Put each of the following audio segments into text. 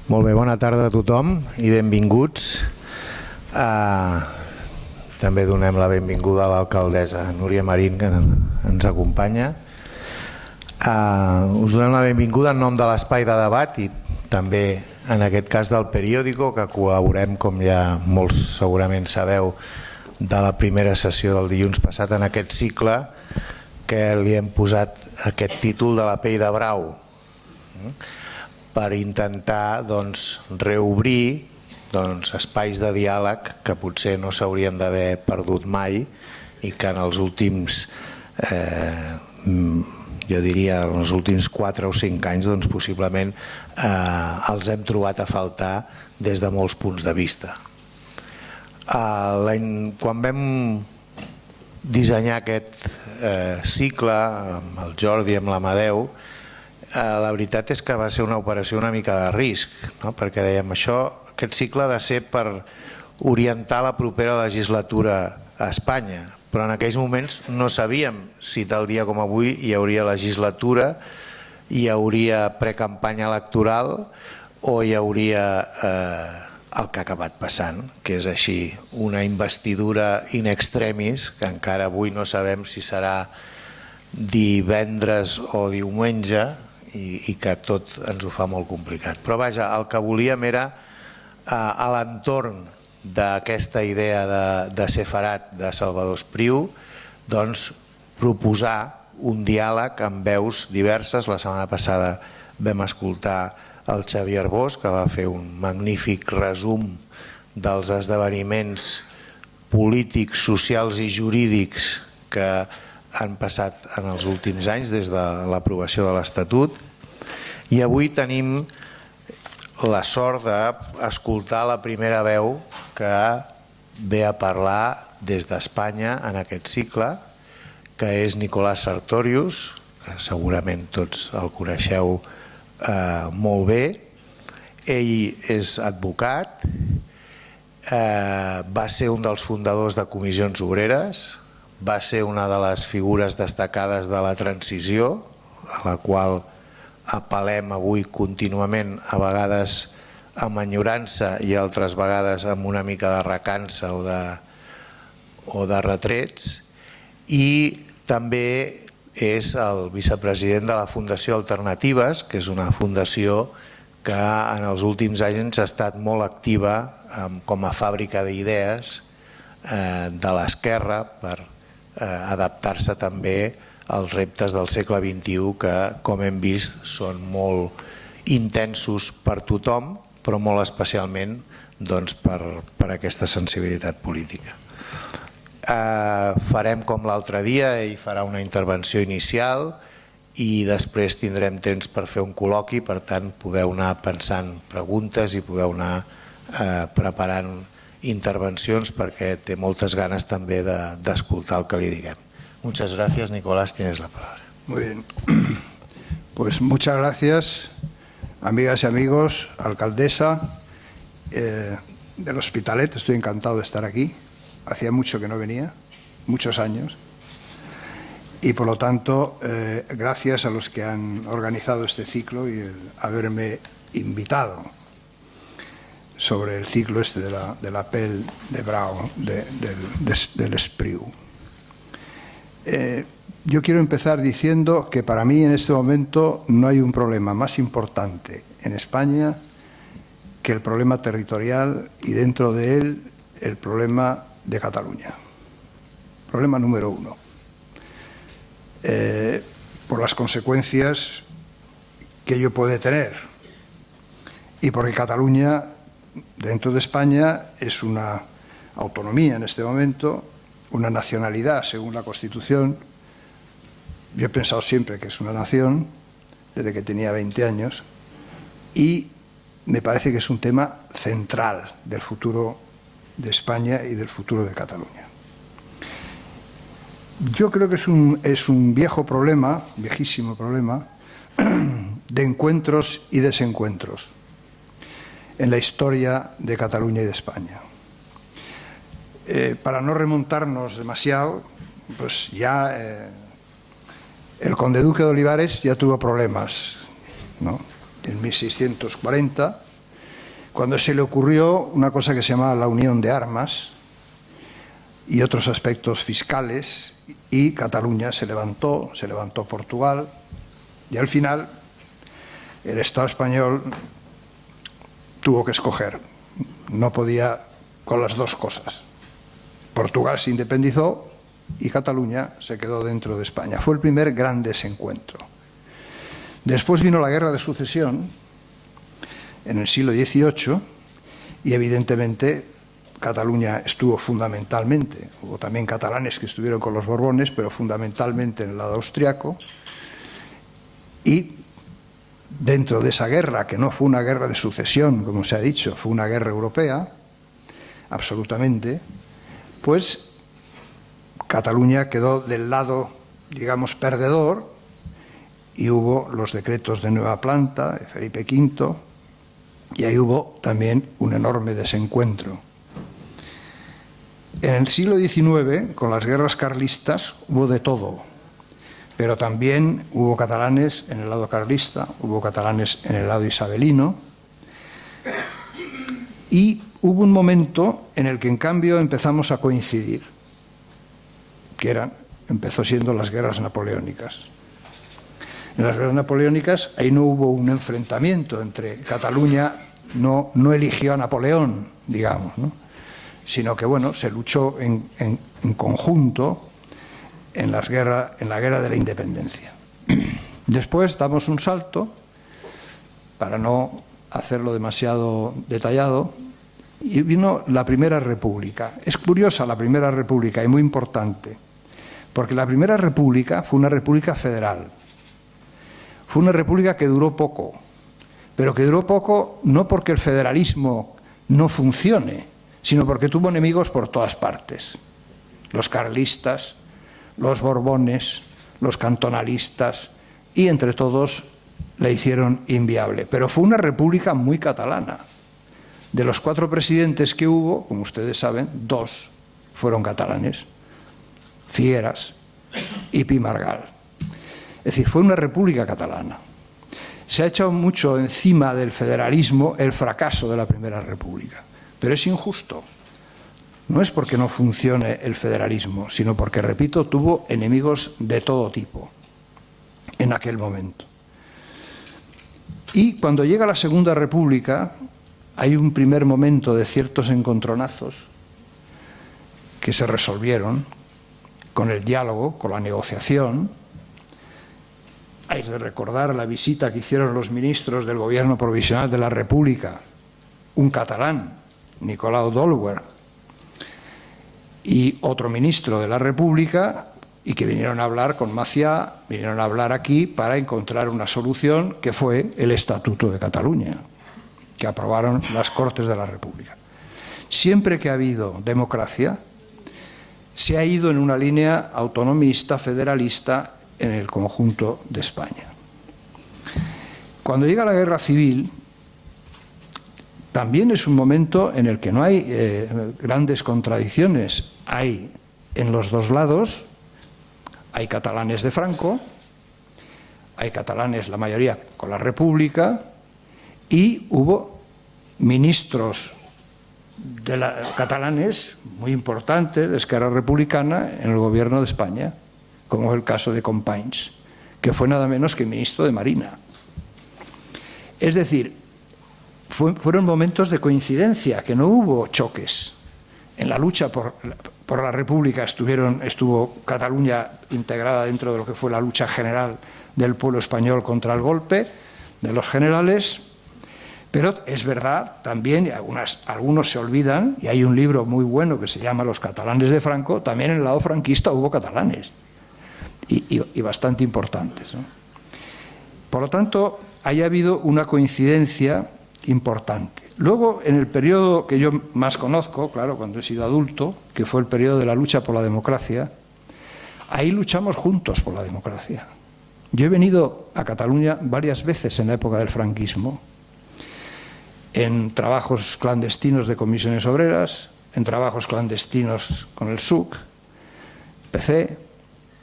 Molt bé, bona tarda a tothom i benvinguts. També donem la benvinguda a l'alcaldessa Núria Marín, que ens acompanya. Us donem la benvinguda en nom de l'espai de debat i també en aquest cas del periòdico, que col·laborem, com ja molts segurament sabeu, de la primera sessió del dilluns passat en aquest cicle, que li hem posat aquest títol de la pell de brau, per intentar reobrir espais de diàleg que potser no s'haurien d'haver perdut mai i que en els últims, jo diria, en els últims 4 o 5 anys possiblement els hem trobat a faltar des de molts punts de vista. Quan vam dissenyar aquest cicle amb el Jordi i amb l'Amadeu, la veritat és que va ser una operació una mica de risc, perquè dèiem aquest cicle ha de ser per orientar la propera legislatura a Espanya, però en aquells moments no sabíem si tal dia com avui hi hauria legislatura, hi hauria precampanya electoral o hi hauria el que ha acabat passant, que és així, una investidura in extremis, que encara avui no sabem si serà divendres o diumenge, i que tot ens ho fa molt complicat. Però vaja, el que volíem era, a l'entorn d'aquesta idea de Sefarat de Salvador Espriu, proposar un diàleg amb veus diverses. La setmana passada vam escoltar el Xavier Bosch, que va fer un magnífic resum dels esdeveniments polítics, socials i jurídics que han passat en els últims anys des de l'aprovació de l'Estatut, i avui tenim la sort d'escoltar la primera veu que ve a parlar des d'Espanya en aquest cicle, que és Nicolás Sartorius, que segurament tots el coneixeu molt bé. Ell és advocat, va ser un dels fundadors de Comissions Obreres, va ser una de les figures destacades de la transició, a la qual apel·lem avui contínuament, a vegades amb enyorança i altres vegades amb una mica de recança o de retrets, i també és el vicepresident de la Fundació Alternatives, que és una fundació que en els últims anys ha estat molt activa com a fàbrica d'idees de l'esquerra per adaptar-se també als reptes del segle XXI, que, com hem vist, són molt intensos per tothom, però molt especialment per aquesta sensibilitat política. Farem com l'altre dia, ell farà una intervenció inicial i després tindrem temps per fer un col·loqui, per tant podeu anar pensant preguntes i podeu anar preparant intervencions, perquè té moltes ganes també d'escoltar el que li diguem. Muchas gracias, Nicolás, tienes la palabra. Muy bien. Pues muchas gracias, amigas y amigos, alcaldesa del Hospitalet. Estoy encantado de estar aquí. Hacía mucho que no venía, muchos años. Y por lo tanto, gracias a los que han organizado este ciclo y el haberme invitado sobre el ciclo este de la pell de brau, del Espriu. Yo quiero empezar diciendo que para mí en este momento no hay un problema más importante en España que el problema territorial y dentro de él el problema de Cataluña. Problema número 1. Por las consecuencias que ello puede tener y porque Cataluña dentro de España es una autonomía en este momento, una nacionalidad según la Constitución. Yo he pensado siempre que es una nación desde que tenía 20 años y me parece que es un tema central del futuro de España y del futuro de Cataluña. Yo creo que es un viejo problema, viejísimo problema, de encuentros y desencuentros en la historia de Cataluña y de España. Para no remontarnos demasiado, pues ya el conde duque de Olivares ya tuvo problemas, ¿no? En 1640 cuando se le ocurrió una cosa que se llamaba la unión de armas y otros aspectos fiscales, y Cataluña se levantó Portugal, y al final el Estado español tuvo que escoger, no podía con las dos cosas. Portugal se independizó y Cataluña se quedó dentro de España. Fue el primer gran desencuentro. Después vino la Guerra de Sucesión en el siglo XVIII y evidentemente Cataluña estuvo fundamentalmente, hubo también catalanes que estuvieron con los Borbones, pero fundamentalmente en el lado austriaco, y dentro de esa guerra, que no fue una guerra de sucesión, como se ha dicho, fue una guerra europea, absolutamente, pues Cataluña quedó del lado, digamos, perdedor, y hubo los decretos de Nueva Planta, de Felipe V, y ahí hubo también un enorme desencuentro. En el siglo XIX, con las guerras carlistas, hubo de todo, pero también hubo catalanes en el lado carlista, hubo catalanes en el lado isabelino, y hubo un momento en el que en cambio empezamos a coincidir, que empezó siendo las guerras napoleónicas. En las guerras napoleónicas ahí no hubo un enfrentamiento entre Cataluña, no eligió a Napoleón, digamos, ¿no? Sino que bueno, se luchó en conjunto en la guerra de la independencia. Después damos un salto, para no hacerlo demasiado detallado, y vino la Primera República. Es curiosa la Primera República y muy importante, porque la Primera República fue una república federal. Fue una república que duró poco, pero que duró poco no porque el federalismo no funcione, sino porque tuvo enemigos por todas partes. Los carlistas, los borbones, los cantonalistas, y entre todos la hicieron inviable. Pero fue una república muy catalana. De los 4 presidentes que hubo, como ustedes saben, 2 fueron catalanes, Figueras y Pi Margall. Es decir, fue una república catalana. Se ha echado mucho encima del federalismo el fracaso de la Primera República, pero es injusto. No es porque no funcione el federalismo, sino porque, repito, tuvo enemigos de todo tipo en aquel momento. Y cuando llega la Segunda República, hay un primer momento de ciertos encontronazos que se resolvieron con el diálogo, con la negociación. Hay de recordar la visita que hicieron los ministros del Gobierno Provisional de la República, un catalán, Nicolau d'Olwer, y otro ministro de la República, y que vinieron a hablar con Macià, vinieron a hablar aquí para encontrar una solución que fue el Estatuto de Cataluña, que aprobaron las Cortes de la República. Siempre que ha habido democracia, se ha ido en una línea autonomista, federalista, en el conjunto de España. Cuando llega la Guerra Civil, también es un momento en el que no hay grandes contradicciones. Hay en los dos lados, hay catalanes de Franco, hay catalanes, la mayoría, con la República, y hubo ministros catalanes muy importantes de Esquerra Republicana en el gobierno de España, como es el caso de Companys, que fue nada menos que ministro de Marina. Es decir, fueron momentos de coincidencia, que no hubo choques. En la lucha por la República estuvo Cataluña integrada dentro de lo que fue la lucha general del pueblo español contra el golpe de los generales, pero es verdad también, y algunos se olvidan, y hay un libro muy bueno que se llama Los catalanes de Franco, también en el lado franquista hubo catalanes, y bastante importantes, ¿no? Por lo tanto, haya habido una coincidencia importante. Luego, en el periodo que yo más conozco, claro, cuando he sido adulto, que fue el periodo de la lucha por la democracia, ahí luchamos juntos por la democracia. Yo he venido a Cataluña varias veces en la época del franquismo, en trabajos clandestinos de comisiones obreras, en trabajos clandestinos con el SUC, PC,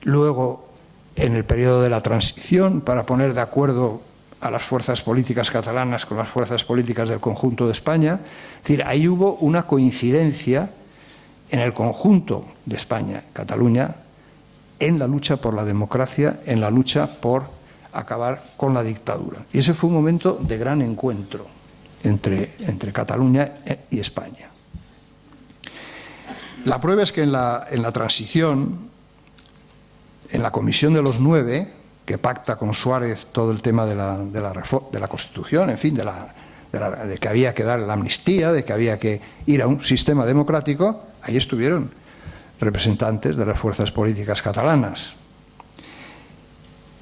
luego en el periodo de la transición para poner de acuerdo a las fuerzas políticas catalanas con las fuerzas políticas del conjunto de España. Es decir, ahí hubo una coincidencia en el conjunto de España, Cataluña, en la lucha por la democracia, en la lucha por acabar con la dictadura. Y ese fue un momento de gran encuentro entre Cataluña y España. La prueba es que en la transición, en la Comisión de los 9, que pacta con Suárez todo el tema de la Constitución, en fin, de que había que dar la amnistía, de que había que ir a un sistema democrático, ahí estuvieron representantes de las fuerzas políticas catalanas.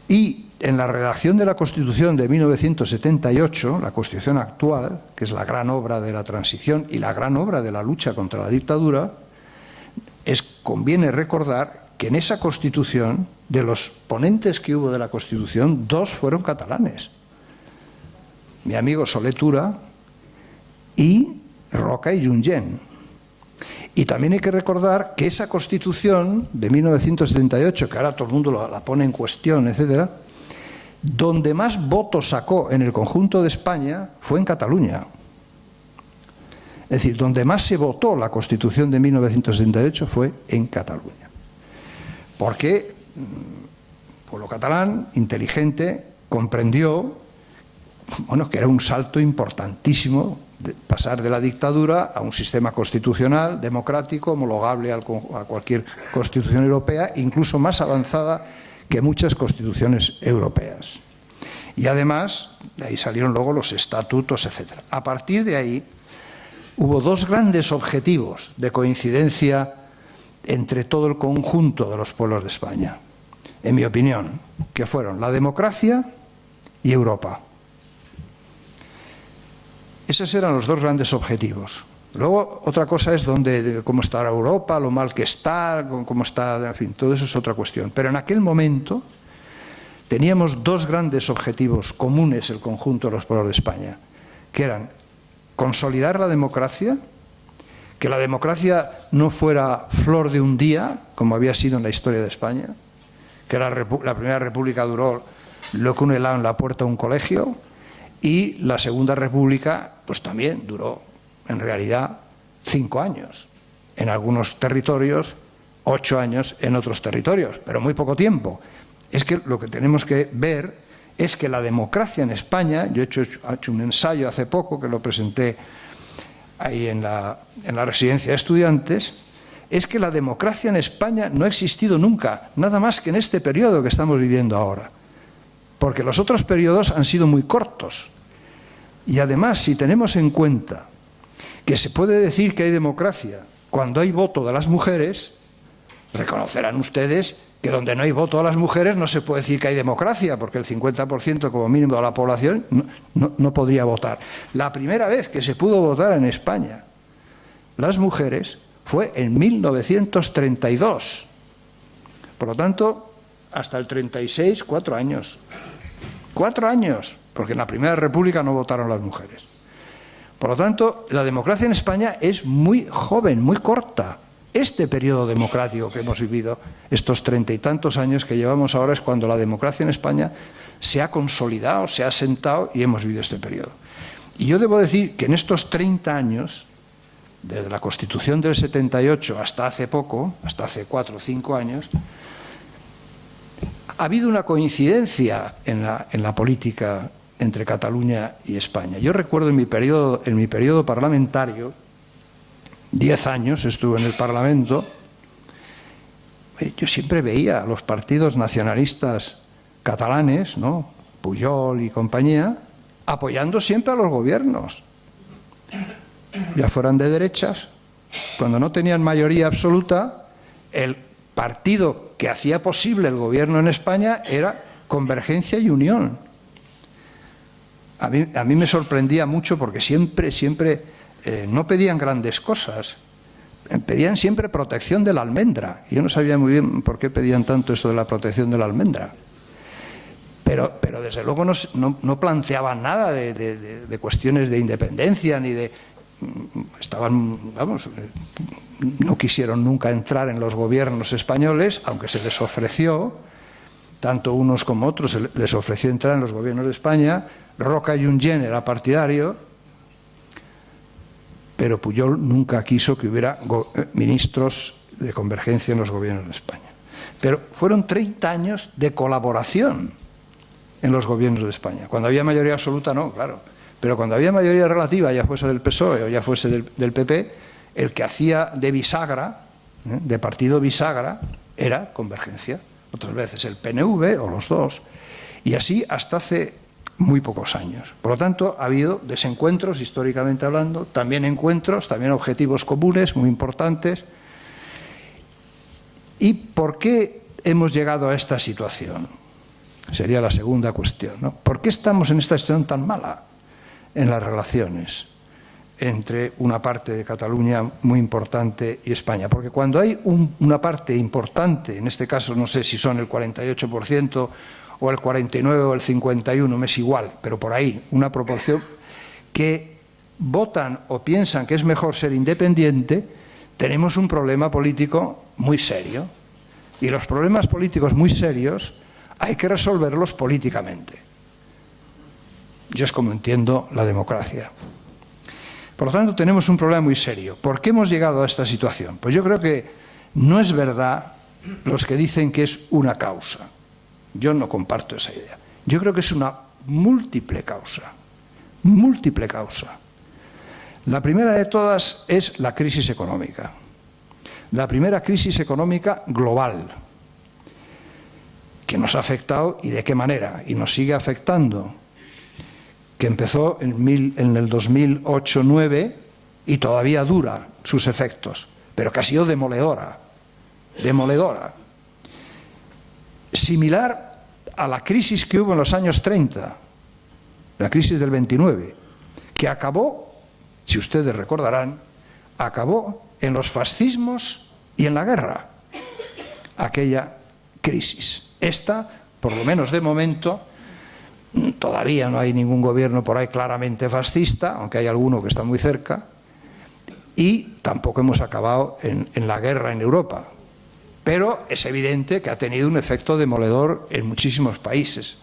Y en la redacción de la Constitución de 1978, la Constitución actual, que es la gran obra de la transición y la gran obra de la lucha contra la dictadura, conviene recordar que en esa Constitución, de los ponentes que hubo de la Constitución, 2 fueron catalanes. Mi amigo Soler Tura y Roca y Junyent. Y también hay que recordar que esa Constitución de 1978, que ahora todo el mundo la pone en cuestión, etcétera, donde más votos sacó en el conjunto de España fue en Cataluña. Es decir, donde más se votó la Constitución de 1978 fue en Cataluña. Porque el pueblo catalán, inteligente, comprendió que era un salto importantísimo de pasar de la dictadura a un sistema constitucional, democrático, homologable a cualquier constitución europea, incluso más avanzada que muchas constituciones europeas. Y además, de ahí salieron luego los estatutos, etc. A partir de ahí, hubo 2 grandes objetivos de coincidencia entre todo el conjunto de los pueblos de España, en mi opinión, que fueron la democracia y Europa. Esos eran los 2 grandes objetivos. Luego, otra cosa es cómo está ahora Europa, lo mal que está, cómo está, en fin, todo eso es otra cuestión. Pero en aquel momento teníamos 2 grandes objetivos comunes el conjunto de los pueblos de España, que eran consolidar la democracia, que la democracia no fuera flor de un día, como había sido en la historia de España, que la Primera República duró lo que un helado en la puerta de un colegio, y la Segunda República pues también duró en realidad 5 años, en algunos territorios, 8 años en otros territorios, pero muy poco tiempo. Es que lo que tenemos que ver es que la democracia en España, yo he hecho un ensayo hace poco que lo presenté ahí en la residencia de estudiantes, es que la democracia en España no ha existido nunca, nada más que en este periodo que estamos viviendo ahora, porque los otros periodos han sido muy cortos. Y además, si tenemos en cuenta que se puede decir que hay democracia cuando hay voto de las mujeres, reconocerán ustedes que donde no hay voto a las mujeres no se puede decir que hay democracia, porque el 50% como mínimo de la población no podría votar. La primera vez que se pudo votar en España las mujeres fue en 1932. Por lo tanto, hasta el 36, 4 años. 4 años, porque en la Primera República no votaron las mujeres. Por lo tanto, la democracia en España es muy joven, muy corta. Este periodo democrático que hemos vivido, estos 30 y tantos años que llevamos ahora, es cuando la democracia en España se ha consolidado, se ha asentado y hemos vivido este periodo. Y yo debo decir que en estos 30 años, desde la Constitución del 78 hasta hace poco, hasta hace 4 o 5 años, ha habido una coincidencia en la política entre Cataluña y España. Yo recuerdo en mi periodo parlamentario, 10 años estuve en el Parlamento, yo siempre veía a los partidos nacionalistas catalanes, ¿no?, Pujol y compañía, apoyando siempre a los gobiernos, ya fueran de derechas. Cuando no tenían mayoría absoluta, el partido que hacía posible el gobierno en España era Convergencia y Unión. A mí me sorprendía mucho porque siempre no pedían grandes cosas, pedían siempre protección de la almendra. Yo no sabía muy bien por qué pedían tanto eso de la protección de la almendra. Pero desde luego no planteaban nada de cuestiones de independencia ni de... no quisieron nunca entrar en los gobiernos españoles, aunque se les ofreció, tanto unos como otros les ofreció entrar en los gobiernos de España. Roca y Junyent era partidario, pero Pujol nunca quiso que hubiera ministros de convergencia en los gobiernos de España. Pero fueron 30 años de colaboración en los gobiernos de España. Cuando había mayoría absoluta, no, claro. Pero cuando había mayoría relativa, ya fuese del PSOE o ya fuese del PP, el que hacía de bisagra, de partido bisagra, era convergencia. Otras veces el PNV o los dos. Y así hasta hace muy pocos años. Por lo tanto, ha habido desencuentros, históricamente hablando, también encuentros, también objetivos comunes muy importantes. ¿Y por qué hemos llegado a esta situación? Sería la segunda cuestión, ¿no? ¿Por qué estamos en esta situación tan mala en las relaciones entre una parte de Cataluña muy importante y España? Porque cuando hay una parte importante, en este caso no sé si son el 48% o el 49% o el 51%, me es igual, pero por ahí, una proporción que votan o piensan que es mejor ser independiente, tenemos un problema político muy serio. Y los problemas políticos muy serios hay que resolverlos políticamente. Yo es como entiendo la democracia. Por lo tanto, tenemos un problema muy serio. ¿Por qué hemos llegado a esta situación? Pues yo creo que no es verdad los que dicen que es una causa. Yo no comparto esa idea. Yo creo que es una múltiple causa. Múltiple causa. La primera de todas es la crisis económica. La primera crisis económica global, que nos ha afectado y de qué manera, y nos sigue afectando, que empezó en el 2008-2009 y todavía dura sus efectos, pero que ha sido demoledora, demoledora. Similar a la crisis que hubo en los años 30, la crisis del 29, que acabó, si ustedes recordarán, acabó en los fascismos y en la guerra, aquella crisis. Esta, por lo menos de momento, todavía no hay ningún gobierno por ahí claramente fascista, aunque hay alguno que está muy cerca, y tampoco hemos acabado en la guerra en Europa. Pero es evidente que ha tenido un efecto demoledor en muchísimos países.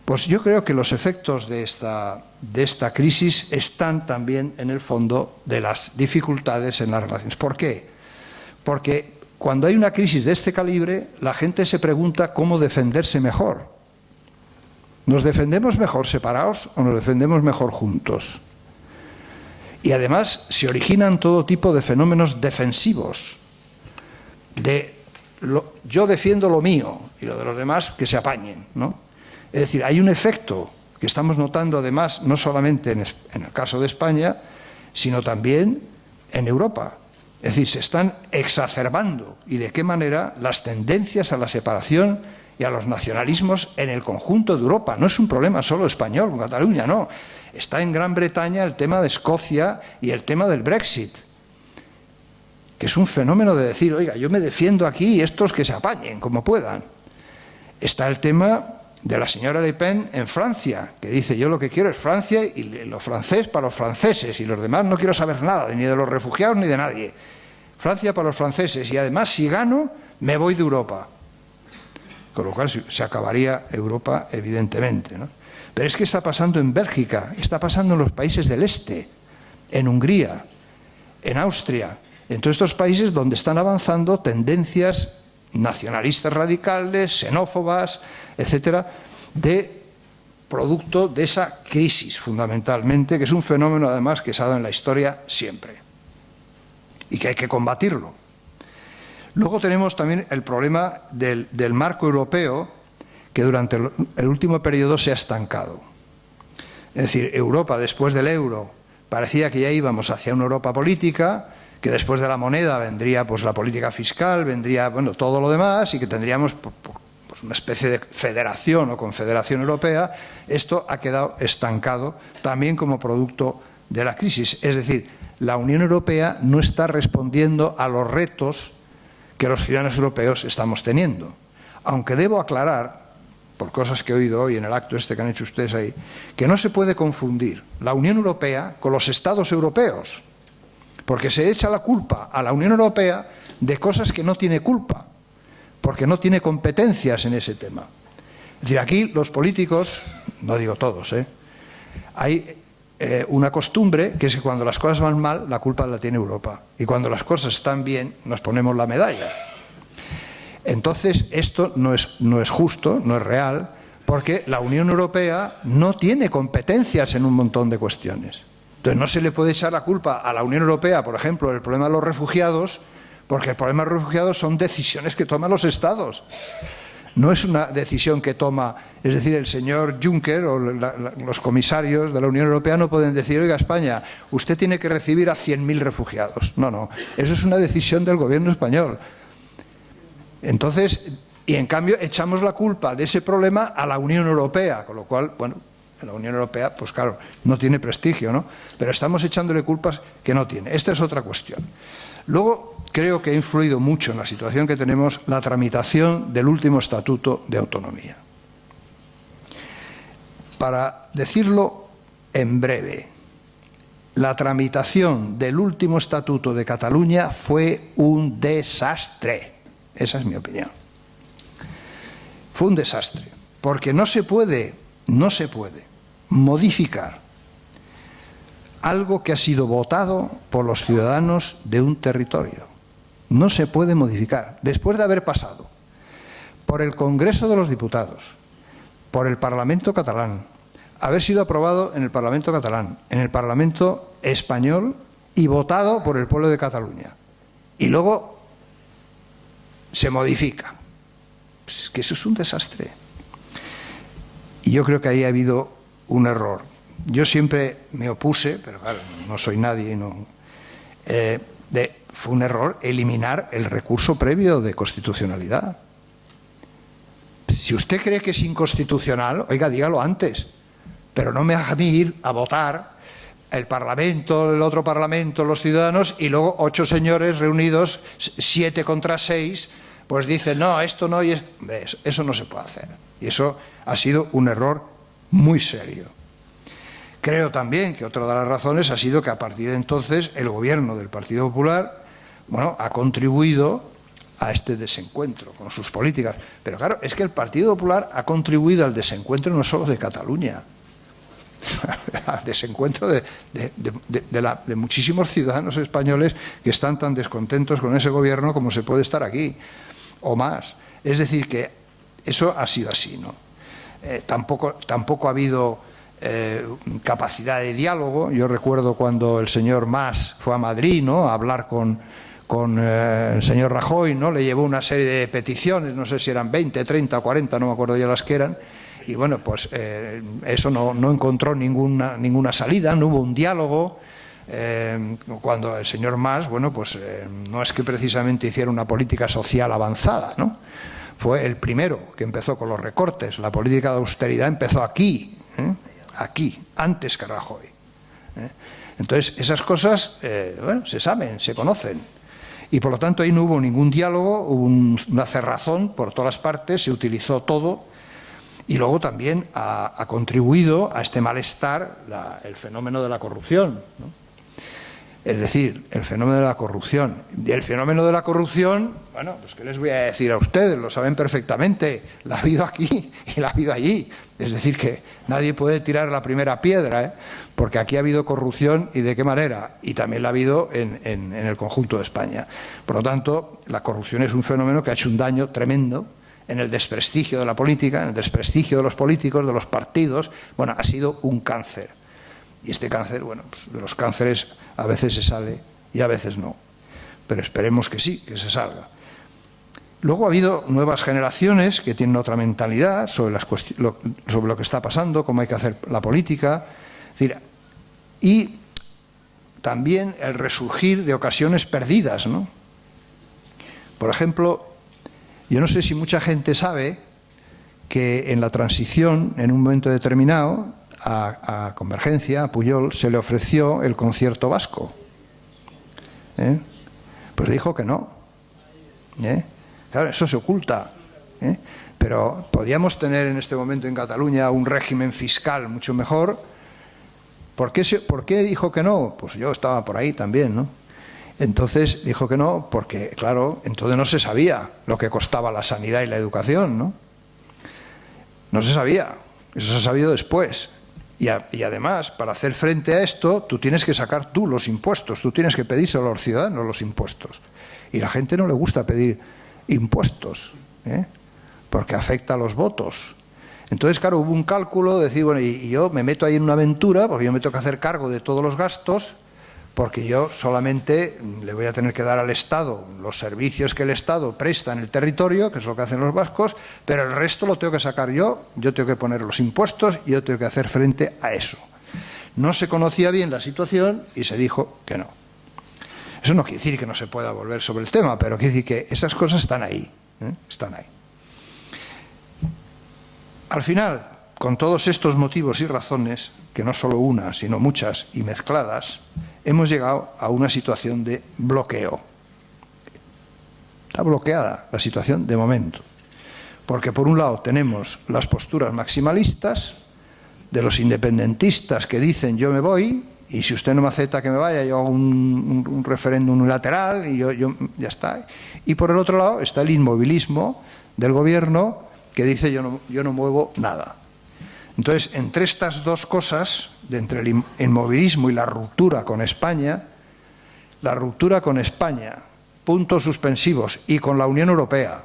Pues yo creo que los efectos de esta crisis están también en el fondo de las dificultades en las relaciones. ¿Por qué? Porque cuando hay una crisis de este calibre, la gente se pregunta cómo defenderse mejor. ¿Nos defendemos mejor separados o nos defendemos mejor juntos? Y además se originan todo tipo de fenómenos defensivos. Yo defiendo lo mío y lo de los demás que se apañen, ¿no? Es decir, hay un efecto que estamos notando además no solamente en el caso de España, sino también en Europa. Es decir, se están exacerbando y de qué manera las tendencias a la separación y a los nacionalismos en el conjunto de Europa. No es un problema solo español con Cataluña, no. Está en Gran Bretaña el tema de Escocia y el tema del Brexit, que es un fenómeno de decir, oiga, yo me defiendo aquí y estos que se apañen como puedan. Está el tema de la señora Le Pen en Francia, que dice, yo lo que quiero es Francia y lo francés para los franceses y los demás no quiero saber nada, ni de los refugiados ni de nadie. Francia para los franceses y además si gano me voy de Europa. Con lo cual se acabaría Europa evidentemente, ¿no? Pero es que está pasando en Bélgica, está pasando en los países del este, en Hungría, en Austria, en todos estos países donde están avanzando tendencias nacionalistas radicales, xenófobas, etcétera, de producto de esa crisis fundamentalmente, que es un fenómeno además que se ha dado en la historia siempre y que hay que combatirlo. Luego tenemos también el problema del marco europeo, que durante el último periodo se ha estancado. Es decir, Europa después del euro parecía que ya íbamos hacia una Europa política, que después de la moneda vendría pues la política fiscal, vendría todo lo demás y que tendríamos pues una especie de federación o confederación europea. Esto ha quedado estancado también como producto de la crisis. Es decir, la Unión Europea no está respondiendo a los retos que los ciudadanos europeos estamos teniendo. Aunque debo aclarar, por cosas que he oído hoy en el acto este que han hecho ustedes ahí, que no se puede confundir la Unión Europea con los Estados europeos, porque se echa la culpa a la Unión Europea de cosas que no tiene culpa. porque no tiene competencias en ese tema. Es decir, aquí los políticos, no digo todos, hay una costumbre que es que cuando las cosas van mal, la culpa la tiene Europa. Y cuando las cosas están bien, nos ponemos la medalla. Entonces, esto no es justo, no es real, porque la Unión Europea no tiene competencias en un montón de cuestiones. Entonces, no se le puede echar la culpa a la Unión Europea, por ejemplo, del problema de los refugiados, porque el problema de los refugiados son decisiones que toman los Estados. No es una decisión que toma, es decir, el señor Juncker o los comisarios de la Unión Europea no pueden decir, oiga, España, usted tiene que recibir a 100.000 refugiados. No, eso es una decisión del gobierno español. Entonces, y en cambio echamos la culpa de ese problema a la Unión Europea, con lo cual, bueno, la Unión Europea, pues claro, no tiene prestigio, ¿no? Pero estamos echándole culpas que no tiene. Esta es otra cuestión. Luego, creo que ha influido mucho en la situación que tenemos la tramitación del último Estatuto de Autonomía. Para decirlo en breve, la tramitación del último Estatuto de Cataluña fue un desastre. Esa es mi opinión. Fue un desastre, porque no se puede modificar algo que ha sido votado por los ciudadanos de un territorio. No se puede modificar. Después de haber pasado por el Congreso de los Diputados, por el Parlamento catalán, haber sido aprobado en el Parlamento catalán, en el Parlamento español y votado por el pueblo de Cataluña. Y luego se modifica. Pues es que eso es un desastre. Y yo creo que ahí ha habido un error. Yo siempre me opuse, pero claro, no soy nadie, fue un error eliminar el recurso previo de constitucionalidad. Si usted cree que es inconstitucional, oiga, dígalo antes, pero no me haga a mí ir a votar el Parlamento, el otro Parlamento, los ciudadanos, y luego 8 señores reunidos, 7 contra 6, pues dicen, no, esto no, y eso no se puede hacer. Y eso ha sido un error muy serio. Creo también que otra de las razones ha sido que a partir de entonces el gobierno del Partido Popular, bueno, ha contribuido a este desencuentro con sus políticas. Pero claro, es que el Partido Popular ha contribuido al desencuentro no solo de Cataluña, al desencuentro de muchísimos ciudadanos españoles que están tan descontentos con ese gobierno como se puede estar aquí, o más. Es decir, que eso ha sido así, ¿no? Tampoco ha habido capacidad de diálogo. Yo recuerdo cuando el señor Mas fue a Madrid, ¿no?, a hablar con el señor Rajoy, ¿no?, le llevó una serie de peticiones, no sé si eran 20, 30, 40, no me acuerdo ya las que eran, y bueno, pues eso no encontró ninguna salida, no hubo un diálogo. Cuando el señor Mas, bueno, pues no es que precisamente hiciera una política social avanzada, ¿no? Fue el primero que empezó con los recortes. La política de austeridad empezó aquí, aquí, antes que Rajoy. Entonces, esas cosas, bueno, se saben, se conocen. Y por lo tanto ahí no hubo ningún diálogo, hubo una cerrazón por todas las partes, se utilizó todo. Y luego también ha contribuido a este malestar el fenómeno de la corrupción, ¿no? Es decir, el fenómeno de la corrupción. Y el fenómeno de la corrupción, bueno, pues ¿qué les voy a decir a ustedes? Lo saben perfectamente. La ha habido aquí y la ha habido allí. Es decir, que nadie puede tirar la primera piedra, porque aquí ha habido corrupción y de qué manera. Y también la ha habido en el conjunto de España. Por lo tanto, la corrupción es un fenómeno que ha hecho un daño tremendo en el desprestigio de la política, en el desprestigio de los políticos, de los partidos. Bueno, ha sido un cáncer. Y este cáncer, bueno, pues de los cánceres a veces se sale y a veces no. Pero esperemos que sí, que se salga. Luego ha habido nuevas generaciones que tienen otra mentalidad sobre lo que está pasando, cómo hay que hacer la política. Es decir, y también el resurgir de ocasiones perdidas, ¿no? Por ejemplo, yo no sé si mucha gente sabe que en la transición, en un momento determinado, a Convergencia, a Pujol, se le ofreció el concierto vasco. Pues dijo que no. Claro, eso se oculta. Pero podíamos tener en este momento en Cataluña un régimen fiscal mucho mejor. ¿Por qué dijo que no? Pues yo estaba por ahí también, ¿no? Entonces dijo que no, porque, claro, entonces no se sabía lo que costaba la sanidad y la educación, ¿no? No se sabía, eso se ha sabido después. Y además, para hacer frente a esto, tú tienes que sacar tú los impuestos, tú tienes que pedírselo a los ciudadanos los impuestos. Y a la gente no le gusta pedir impuestos, porque afecta a los votos. Entonces, claro, hubo un cálculo de decir, bueno, y yo me meto ahí en una aventura, porque yo me tengo que hacer cargo de todos los gastos, porque yo solamente le voy a tener que dar al Estado los servicios que el Estado presta en el territorio, que es lo que hacen los vascos, pero el resto lo tengo que sacar yo tengo que poner los impuestos y yo tengo que hacer frente a eso. No se conocía bien la situación y se dijo que no. Eso no quiere decir que no se pueda volver sobre el tema, pero quiere decir que esas cosas están ahí, están ahí. Al final, con todos estos motivos y razones, que no solo una, sino muchas y mezcladas, hemos llegado a una situación de bloqueo. Está bloqueada la situación de momento. Porque por un lado tenemos las posturas maximalistas de los independentistas que dicen yo me voy y si usted no me acepta que me vaya yo hago un referéndum unilateral y yo ya está. Y por el otro lado está el inmovilismo del gobierno que dice yo no muevo nada. Entonces, entre estas dos cosas, entre el inmovilismo y la ruptura con España, puntos suspensivos, y con la Unión Europea,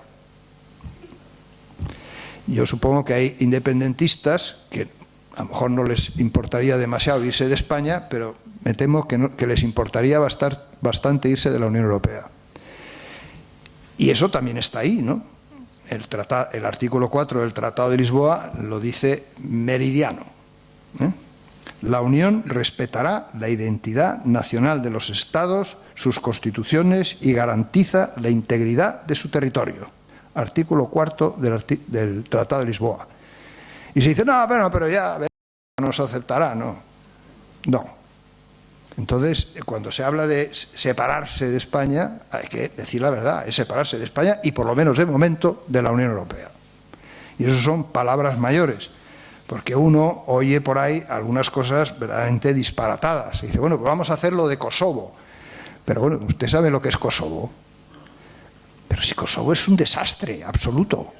yo supongo que hay independentistas que a lo mejor no les importaría demasiado irse de España, pero me temo que les importaría bastante irse de la Unión Europea. Y eso también está ahí, ¿no? El artículo 4 del Tratado de Lisboa lo dice meridiano. La Unión respetará la identidad nacional de los Estados, sus constituciones y garantiza la integridad de su territorio. Artículo 4 del Tratado de Lisboa. Y se dice, no, pero ya nos aceptará. No. Entonces, cuando se habla de separarse de España, hay que decir la verdad, es separarse de España y por lo menos de momento de la Unión Europea. Y eso son palabras mayores, porque uno oye por ahí algunas cosas verdaderamente disparatadas. Y dice, bueno, pues vamos a hacer lo de Kosovo. Pero bueno, usted sabe lo que es Kosovo. Pero si Kosovo es un desastre absoluto.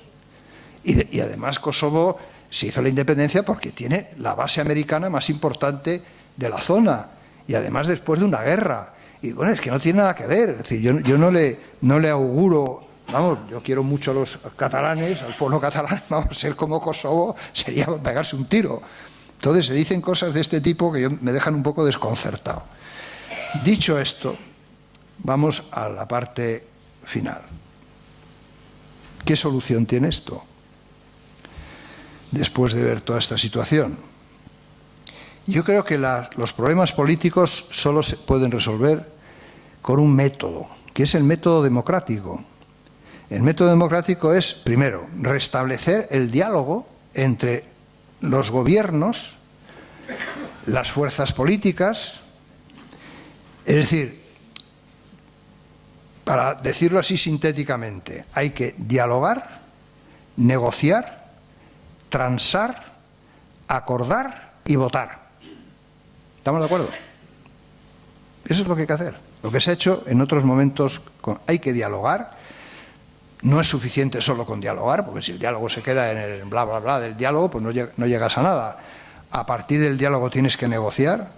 Y además Kosovo se hizo la independencia porque tiene la base americana más importante de la zona. Y además después de una guerra. Y bueno, es que no tiene nada que ver. Es decir, yo no le auguro, vamos, yo quiero mucho a los catalanes, al pueblo catalán, vamos, ser como Kosovo sería pegarse un tiro. Entonces se dicen cosas de este tipo que me dejan un poco desconcertado. Dicho esto, vamos a la parte final. ¿Qué solución tiene esto? Después de ver toda esta situación. Yo creo que los problemas políticos solo se pueden resolver con un método, que es el método democrático. El método democrático es, primero, restablecer el diálogo entre los gobiernos, las fuerzas políticas, es decir, para decirlo así sintéticamente, hay que dialogar, negociar, transar, acordar y votar. ¿Estamos de acuerdo? Eso es lo que hay que hacer. Lo que se ha hecho en otros momentos, hay que dialogar. No es suficiente solo con dialogar, porque si el diálogo se queda en el bla, bla, bla del diálogo, pues no llegas a nada. A partir del diálogo tienes que negociar.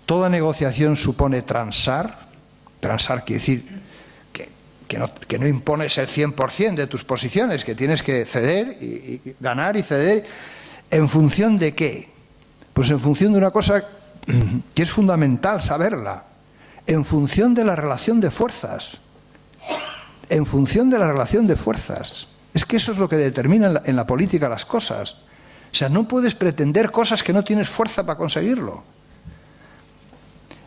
Toda negociación supone transar. Transar quiere decir que no impones el 100% de tus posiciones, que tienes que ceder y ganar y ceder. ¿En función de qué? Pues en función de una cosa que es fundamental saberla, en función de la relación de fuerzas. En función de la relación de fuerzas. Es que eso es lo que determina en la política las cosas. O sea, no puedes pretender cosas que no tienes fuerza para conseguirlo.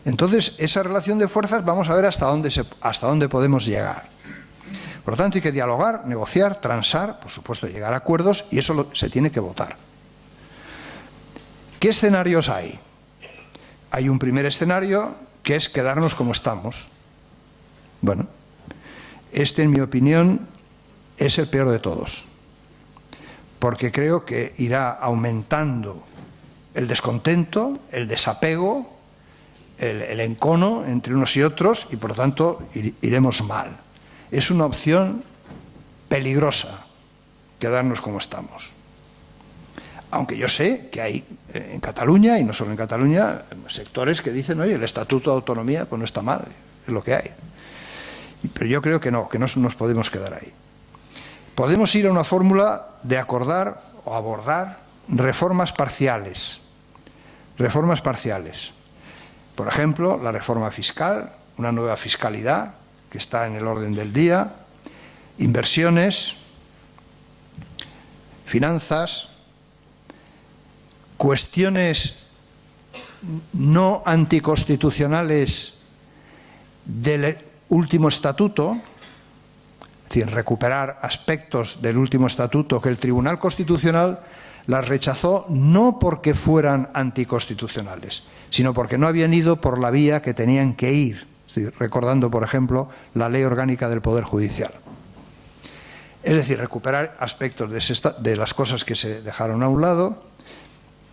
Entonces, esa relación de fuerzas vamos a ver hasta dónde podemos llegar. Por lo tanto, hay que dialogar, negociar, transar, por supuesto, llegar a acuerdos, y eso se tiene que votar. ¿Qué escenarios hay? Hay un primer escenario que es quedarnos como estamos. Bueno, este, en mi opinión, es el peor de todos, porque creo que irá aumentando el descontento, el desapego, el encono entre unos y otros y por lo tanto iremos mal. Es una opción peligrosa quedarnos como estamos. Aunque yo sé que hay en Cataluña, y no solo en Cataluña, sectores que dicen, oye, el Estatuto de Autonomía pues no está mal, es lo que hay. Pero yo creo que no nos podemos quedar ahí. Podemos ir a una fórmula de acordar o abordar reformas parciales. Reformas parciales. Por ejemplo, la reforma fiscal, una nueva fiscalidad que está en el orden del día, inversiones, finanzas, cuestiones no anticonstitucionales del último estatuto, es decir, recuperar aspectos del último estatuto que el Tribunal Constitucional las rechazó no porque fueran anticonstitucionales, sino porque no habían ido por la vía que tenían que ir. Estoy recordando, por ejemplo, la Ley Orgánica del Poder Judicial. Es decir, recuperar aspectos de las cosas que se dejaron a un lado.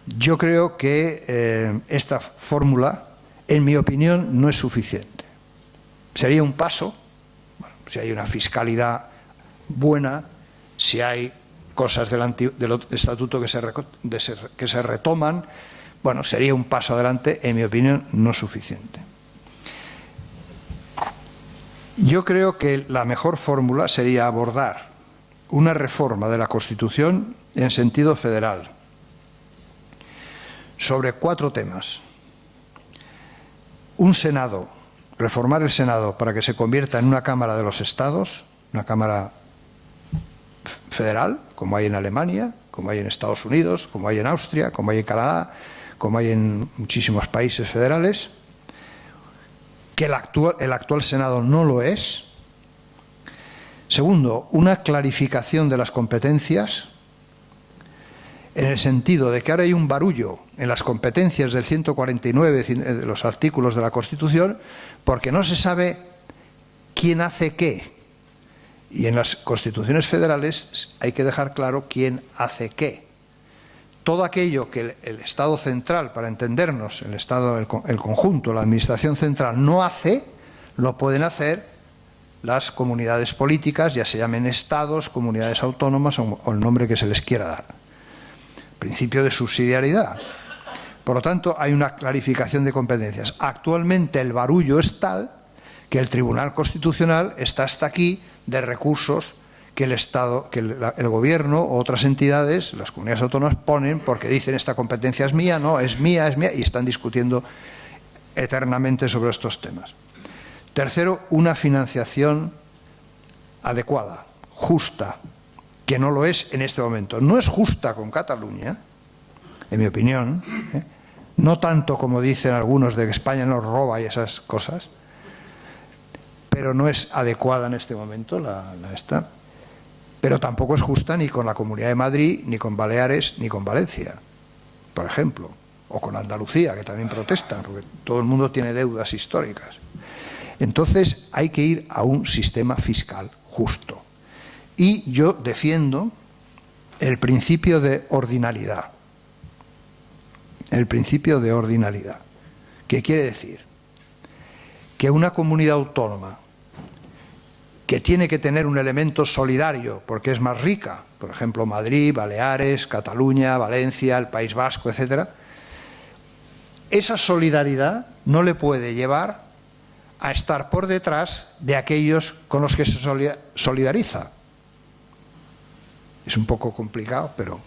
Yo creo que esta fórmula, en mi opinión, no es suficiente. Sería un paso, bueno, si hay una fiscalidad buena, si hay cosas del estatuto que se retoman, bueno, sería un paso adelante, en mi opinión, no suficiente. Yo creo que la mejor fórmula sería abordar una reforma de la Constitución en sentido federal sobre 4 temas. Un Senado, reformar el Senado para que se convierta en una Cámara de los Estados, una Cámara federal, como hay en Alemania, como hay en Estados Unidos, como hay en Austria, como hay en Canadá, como hay en muchísimos países federales, que el actual Senado no lo es. Segundo, una clarificación de las competencias, en el sentido de que ahora hay un barullo en las competencias del 149 de los artículos de la Constitución, porque no se sabe quién hace qué. Y en las constituciones federales hay que dejar claro quién hace qué. Todo aquello que el Estado central, para entendernos, el conjunto, la administración central no hace, lo pueden hacer las comunidades políticas, ya se llamen estados, comunidades autónomas o el nombre que se les quiera dar. Principio de subsidiariedad. Por lo tanto, hay una clarificación de competencias. Actualmente el barullo es tal que el Tribunal Constitucional está hasta aquí de recursos que el Estado, que el Gobierno o otras entidades, las comunidades autónomas, ponen porque dicen esta competencia es mía, no, es mía, y están discutiendo eternamente sobre estos temas. Tercero, una financiación adecuada, justa, que no lo es en este momento. No es justa con Cataluña, en mi opinión, no tanto como dicen algunos de que España nos roba y esas cosas, pero no es adecuada en este momento esta. Pero tampoco es justa ni con la Comunidad de Madrid, ni con Baleares, ni con Valencia, por ejemplo, o con Andalucía, que también protestan, porque todo el mundo tiene deudas históricas. Entonces hay que ir a un sistema fiscal justo. Y yo defiendo el principio de ordinalidad. El principio de ordinalidad. ¿Qué quiere decir? Que una comunidad autónoma que tiene que tener un elemento solidario porque es más rica, por ejemplo Madrid, Baleares, Cataluña, Valencia, el País Vasco, etc., esa solidaridad no le puede llevar a estar por detrás de aquellos con los que se solidariza. Es un poco complicado, pero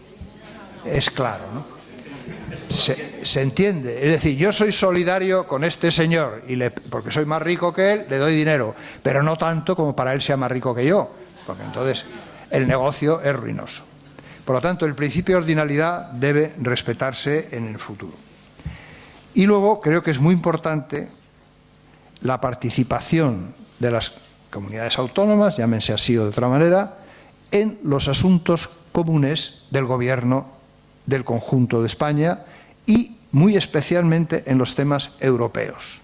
es claro, ¿no? Se entiende. Es decir, yo soy solidario con este señor porque soy más rico que él, le doy dinero, pero no tanto como para él sea más rico que yo, porque entonces el negocio es ruinoso. Por lo tanto, el principio de ordinalidad debe respetarse en el futuro. Y luego creo que es muy importante la participación de las comunidades autónomas, llámense así o de otra manera, en los asuntos comunes del gobierno del conjunto de España y muy especialmente en los temas europeos.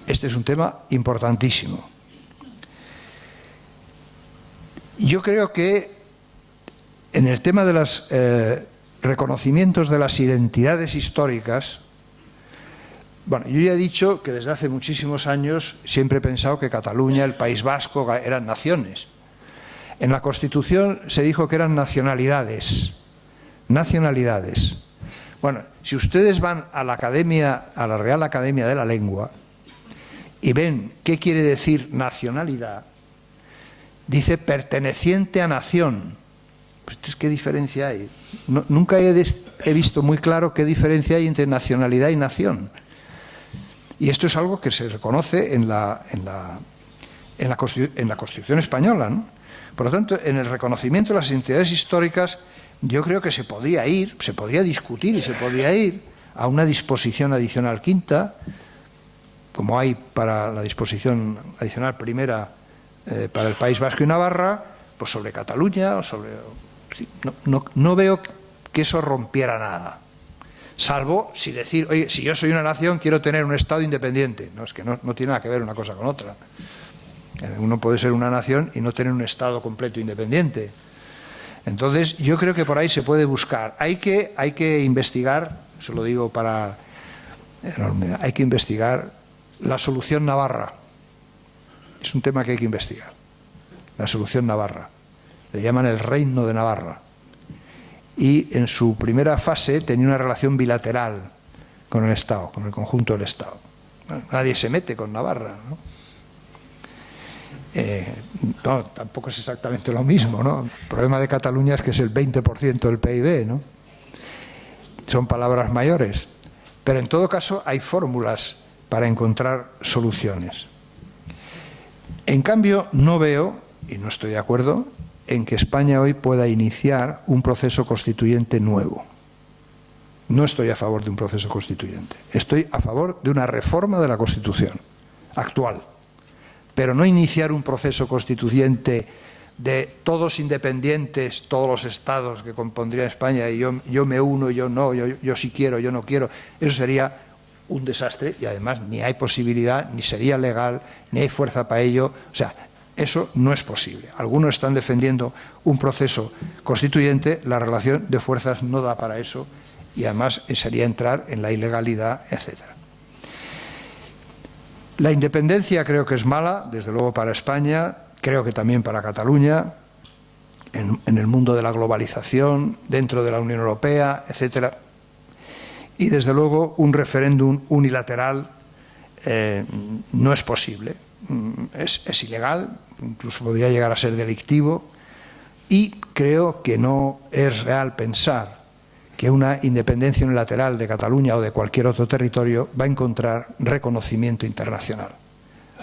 Este es un tema importantísimo. Yo creo que en el tema de los reconocimientos de las identidades históricas, Bueno, yo ya he dicho que desde hace muchísimos años siempre he pensado que Cataluña, el País Vasco eran naciones. En la Constitución se dijo que eran nacionalidades. Nacionalidades. Bueno, si ustedes van a la Academia, a la Real Academia de la Lengua y ven qué quiere decir nacionalidad, dice perteneciente a nación. Pues, ¿qué diferencia hay? Nunca he visto muy claro qué diferencia hay entre nacionalidad y nación. Y esto es algo que se reconoce en la Constitución española, ¿no? Por lo tanto, en el reconocimiento de las identidades históricas, yo creo que se podría discutir y se podría ir a una disposición adicional quinta, como hay para la disposición adicional primera para el País Vasco y Navarra, pues sobre Cataluña, o sobre... No veo que eso rompiera nada. Salvo si decir, oye, si yo soy una nación, quiero tener un Estado independiente. No, es que no tiene nada que ver una cosa con otra. Uno puede ser una nación y no tener un Estado completo independiente. Entonces, yo creo que por ahí se puede buscar. Hay que investigar, se lo digo para... hay que investigar la solución navarra. Es un tema que hay que investigar. La solución navarra. Le llaman el Reino de Navarra. Y en su primera fase tenía una relación bilateral con el Estado, con el conjunto del Estado. Bueno, nadie se mete con Navarra, ¿no? No, tampoco es exactamente lo mismo, ¿no? El problema de Cataluña es que es el 20% del PIB, ¿no? Son palabras mayores. Pero en todo caso hay fórmulas para encontrar soluciones. En cambio, no veo, y no estoy de acuerdo, en que España hoy pueda iniciar un proceso constituyente nuevo. No estoy a favor de un proceso constituyente. Estoy a favor de una reforma de la Constitución actual. Pero no iniciar un proceso constituyente de todos independientes, todos los estados que compondrían España, y yo me uno, yo no, yo sí quiero, yo no quiero. Eso sería un desastre y además ni hay posibilidad, ni sería legal, ni hay fuerza para ello. O sea, eso no es posible. Algunos están defendiendo un proceso constituyente, la relación de fuerzas no da para eso y además sería entrar en la ilegalidad, etcétera. La independencia creo que es mala, desde luego para España, creo que también para Cataluña, en el mundo de la globalización, dentro de la Unión Europea, etcétera. Y desde luego un referéndum unilateral no es posible. Es ilegal, incluso podría llegar a ser delictivo, y creo que no es real pensar que una independencia unilateral de Cataluña o de cualquier otro territorio va a encontrar reconocimiento internacional.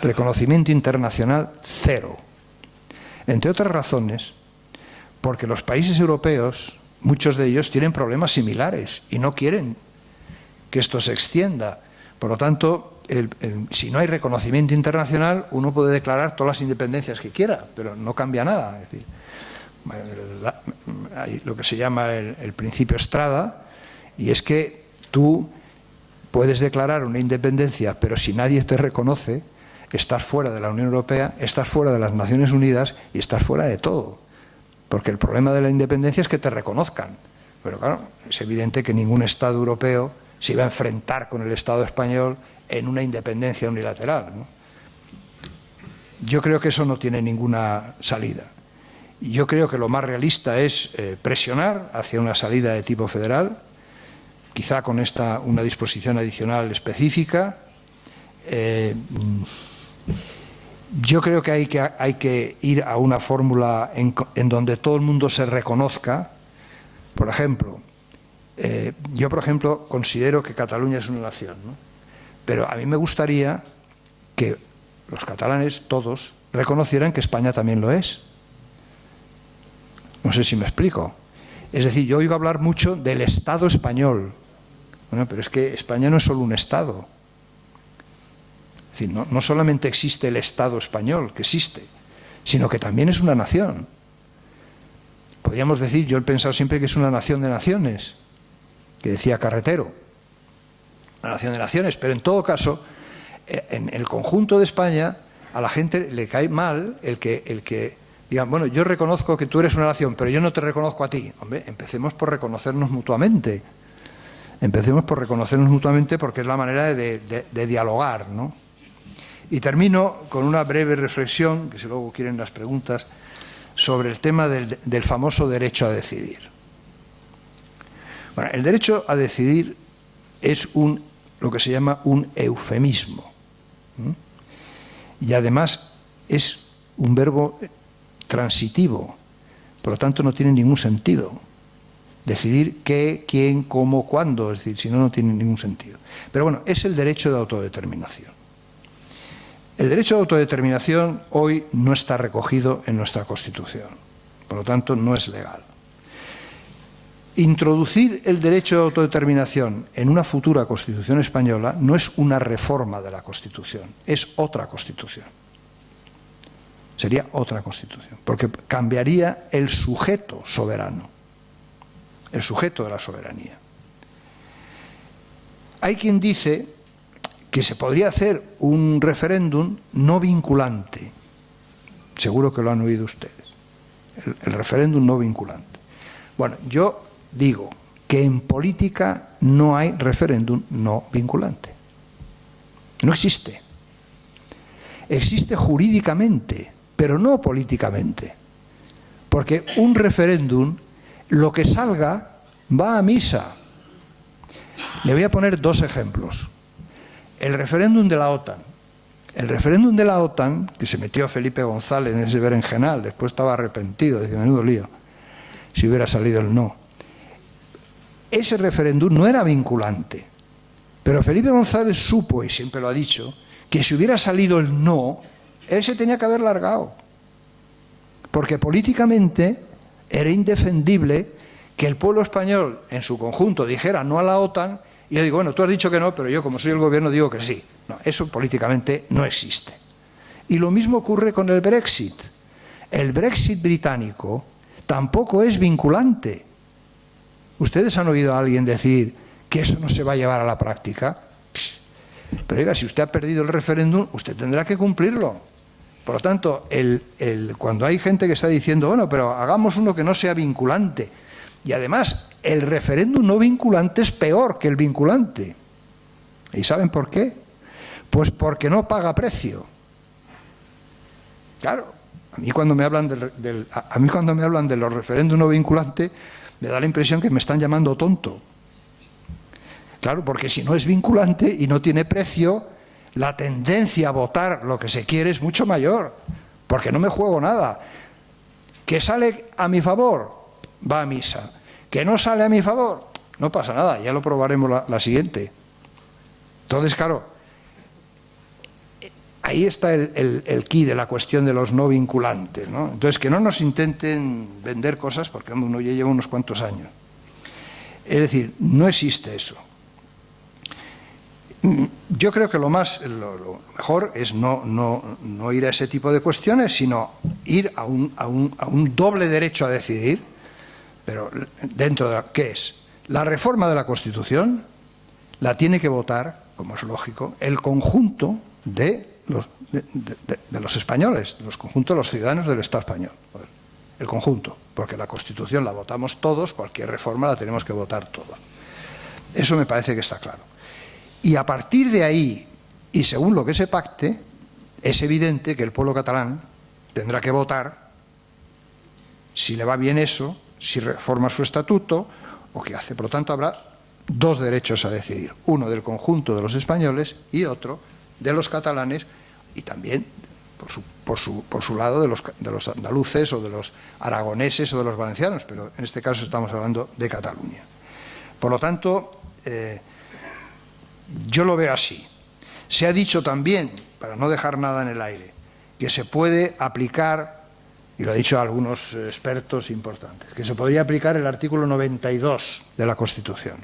Reconocimiento internacional cero. Entre otras razones, porque los países europeos, muchos de ellos tienen problemas similares y no quieren que esto se extienda. Por lo tanto, si no hay reconocimiento internacional, uno puede declarar todas las independencias que quiera, pero no cambia nada. Es decir, hay lo que se llama el principio Estrada, y es que tú puedes declarar una independencia, pero si nadie te reconoce, estás fuera de la Unión Europea, estás fuera de las Naciones Unidas y estás fuera de todo. Porque el problema de la independencia es que te reconozcan. Pero claro, es evidente que ningún Estado europeo se iba a enfrentar con el Estado español en una independencia unilateral, ¿no? Yo creo que eso no tiene ninguna salida. Yo creo que lo más realista es presionar hacia una salida de tipo federal, quizá con una disposición adicional específica. Yo creo que hay que ir a una fórmula en donde todo el mundo se reconozca. Por ejemplo, yo considero que Cataluña es una nación, ¿no? Pero a mí me gustaría que los catalanes, todos, reconocieran que España también lo es. No sé si me explico. Es decir, yo oigo hablar mucho del Estado español. Bueno, pero es que España no es solo un Estado. Es decir, no solamente existe el Estado español, que existe, sino que también es una nación. Podríamos decir, yo he pensado siempre que es una nación de naciones, que decía Carretero, una nación de naciones, pero en todo caso, en el conjunto de España, a la gente le cae mal el que digan, bueno, yo reconozco que tú eres una nación, pero yo no te reconozco a ti. Hombre, empecemos por reconocernos mutuamente. Empecemos por reconocernos mutuamente porque es la manera de dialogar, ¿no? Y termino con una breve reflexión, que si luego quieren las preguntas, sobre el tema del famoso derecho a decidir. Bueno, el derecho a decidir es lo que se llama un eufemismo. Y además es un verbo transitivo, por lo tanto no tiene ningún sentido. Decidir qué, quién, cómo, cuándo, es decir, si no, no tiene ningún sentido. Pero bueno, es el derecho de autodeterminación. El derecho de autodeterminación hoy no está recogido en nuestra Constitución, por lo tanto no es legal. Introducir el derecho de autodeterminación en una futura Constitución española no es una reforma de la Constitución, es otra Constitución. Sería otra Constitución, porque cambiaría el sujeto soberano, el sujeto de la soberanía. Hay quien dice que se podría hacer un referéndum no vinculante. Seguro que lo han oído ustedes. El referéndum no vinculante. Bueno, yo digo que en política no hay referéndum no vinculante. No existe. Existe jurídicamente, pero no políticamente. Porque un referéndum, lo que salga, va a misa. Le voy a poner dos ejemplos. El referéndum de la OTAN. El referéndum de la OTAN, que se metió Felipe González en ese berenjenal, después estaba arrepentido, decía, menudo lío, si hubiera salido el no. Ese referéndum no era vinculante, pero Felipe González supo, y siempre lo ha dicho, que si hubiera salido el no, él se tenía que haber largado. Porque políticamente era indefendible que el pueblo español en su conjunto dijera no a la OTAN. Y yo digo, bueno, tú has dicho que no, pero yo como soy el gobierno digo que sí. No, eso políticamente no existe. Y lo mismo ocurre con el Brexit. El Brexit británico tampoco es vinculante. ¿Ustedes han oído a alguien decir que eso no se va a llevar a la práctica? Pero oiga, si usted ha perdido el referéndum, usted tendrá que cumplirlo. Por lo tanto, cuando hay gente que está diciendo, bueno, pero hagamos uno que no sea vinculante. Y además, el referéndum no vinculante es peor que el vinculante. ¿Y saben por qué? Pues porque no paga precio. Claro, a mí cuando me hablan de los referéndums no vinculantes, me da la impresión que me están llamando tonto. Claro, porque si no es vinculante y no tiene precio, la tendencia a votar lo que se quiere es mucho mayor, porque no me juego nada. Que sale a mi favor, va a misa. Que no sale a mi favor, no pasa nada, ya lo probaremos la siguiente. Entonces, claro, ahí está el quid de la cuestión de los no vinculantes, ¿no? Entonces, que no nos intenten vender cosas, porque uno ya lleva unos cuantos años. Es decir, no existe eso. Yo creo que lo mejor es no ir a ese tipo de cuestiones, sino ir a un doble derecho a decidir. Pero dentro de ¿qué es? La reforma de la Constitución la tiene que votar, como es lógico, el conjunto de los españoles, el conjunto de los ciudadanos del Estado español. El conjunto, porque la Constitución la votamos todos, cualquier reforma la tenemos que votar todos. Eso me parece que está claro. Y a partir de ahí, y según lo que se pacte, es evidente que el pueblo catalán tendrá que votar si le va bien eso, si reforma su estatuto o qué hace. Por lo tanto, habrá dos derechos a decidir, uno del conjunto de los españoles y otro de los catalanes y también, por su lado, de los andaluces o de los aragoneses o de los valencianos, pero en este caso estamos hablando de Cataluña. Por lo tanto, yo lo veo así. Se ha dicho también, para no dejar nada en el aire, que se puede aplicar, y lo han dicho algunos expertos importantes, que se podría aplicar el artículo 92 de la Constitución.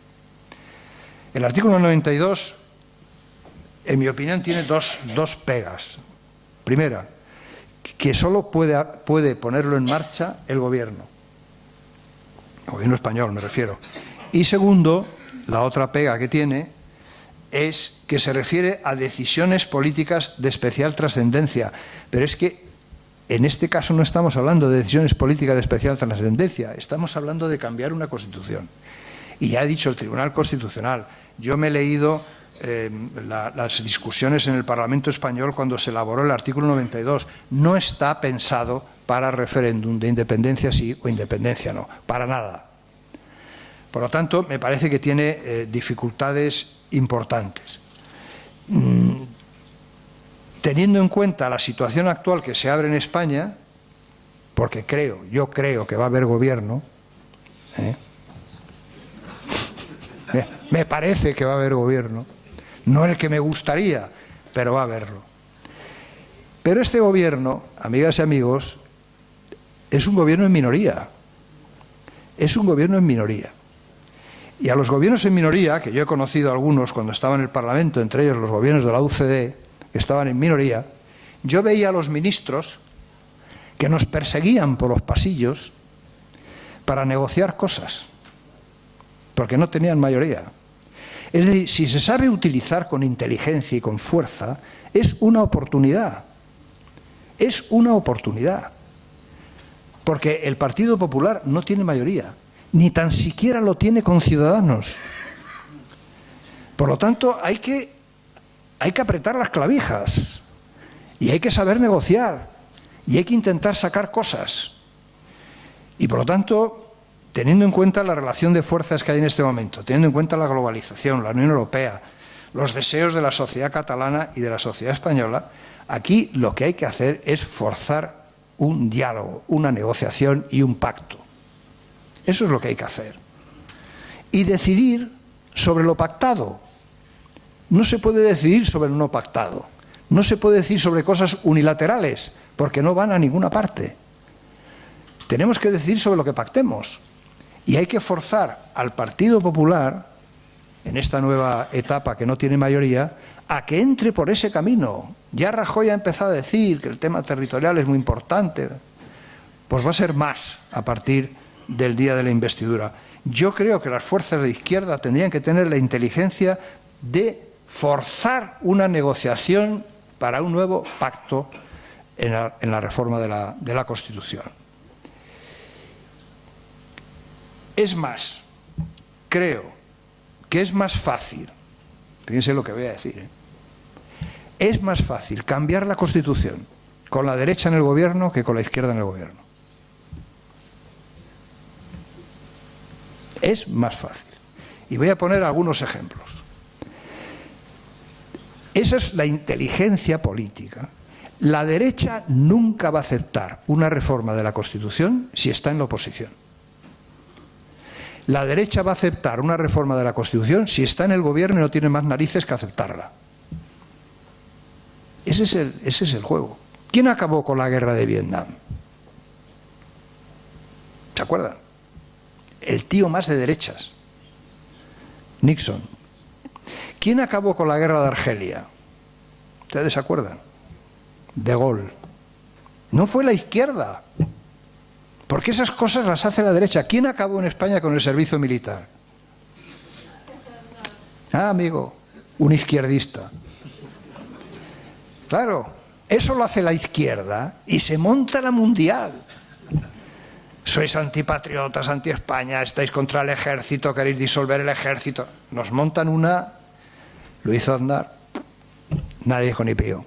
El artículo 92, en mi opinión, tiene dos pegas. Primera, que solo puede ponerlo en marcha el gobierno español me refiero. Y segundo, la otra pega que tiene es que se refiere a decisiones políticas de especial trascendencia. Pero es que en este caso no estamos hablando de decisiones políticas de especial trascendencia, estamos hablando de cambiar una Constitución. Y ya he dicho el Tribunal Constitucional. Yo me he leído las discusiones en el Parlamento Español cuando se elaboró el artículo 92. No está pensado para referéndum de independencia sí o independencia no, para nada. Por lo tanto, me parece que tiene dificultades importantes. Teniendo en cuenta la situación actual que se abre en España, porque yo creo que va a haber gobierno, me parece que va a haber gobierno, no el que me gustaría, pero va a haberlo. Pero este gobierno, amigas y amigos, es un gobierno en minoría. Es un gobierno en minoría. Y a los gobiernos en minoría, que yo he conocido algunos cuando estaba en el Parlamento, entre ellos los gobiernos de la UCD, que estaban en minoría, yo veía a los ministros que nos perseguían por los pasillos para negociar cosas, porque no tenían mayoría. Es decir, si se sabe utilizar con inteligencia y con fuerza, es una oportunidad. Es una oportunidad. Porque el Partido Popular no tiene mayoría, ni tan siquiera lo tiene con Ciudadanos. Por lo tanto, hay que apretar las clavijas y hay que saber negociar y hay que intentar sacar cosas. Y por lo tanto, teniendo en cuenta la relación de fuerzas que hay en este momento, teniendo en cuenta la globalización, la Unión Europea, los deseos de la sociedad catalana y de la sociedad española, aquí lo que hay que hacer es forzar un diálogo, una negociación y un pacto. Eso es lo que hay que hacer. Y decidir sobre lo pactado. No se puede decidir sobre lo no pactado. No se puede decidir sobre cosas unilaterales, porque no van a ninguna parte. Tenemos que decidir sobre lo que pactemos. Y hay que forzar al Partido Popular, en esta nueva etapa que no tiene mayoría, a que entre por ese camino. Ya Rajoy ha empezado a decir que el tema territorial es muy importante. Pues va a ser más a partir del día de la investidura. Yo creo que las fuerzas de izquierda tendrían que tener la inteligencia de forzar una negociación para un nuevo pacto en la reforma de la Constitución. Es más, creo que es más fácil, fíjense lo que voy a decir, es más fácil cambiar la Constitución con la derecha en el gobierno que con la izquierda en el gobierno. Es más fácil. Y voy a poner algunos ejemplos. Esa es la inteligencia política. La derecha nunca va a aceptar una reforma de la Constitución si está en la oposición. La derecha va a aceptar una reforma de la Constitución si está en el gobierno y no tiene más narices que aceptarla. Ese es el juego. ¿Quién acabó con la guerra de Vietnam? ¿Se acuerdan? El tío más de derechas, Nixon. ¿Quién acabó con la guerra de Argelia? ¿Ustedes se acuerdan? De Gaulle. No fue la izquierda, porque esas cosas las hace la derecha. ¿Quién acabó en España con el servicio militar? Ah, amigo, un izquierdista. Claro, eso lo hace la izquierda y se monta la mundial. Sois antipatriotas, anti-España, estáis contra el ejército, queréis disolver el ejército. Nos montan una, lo hizo Aznar, nadie dijo ni pío.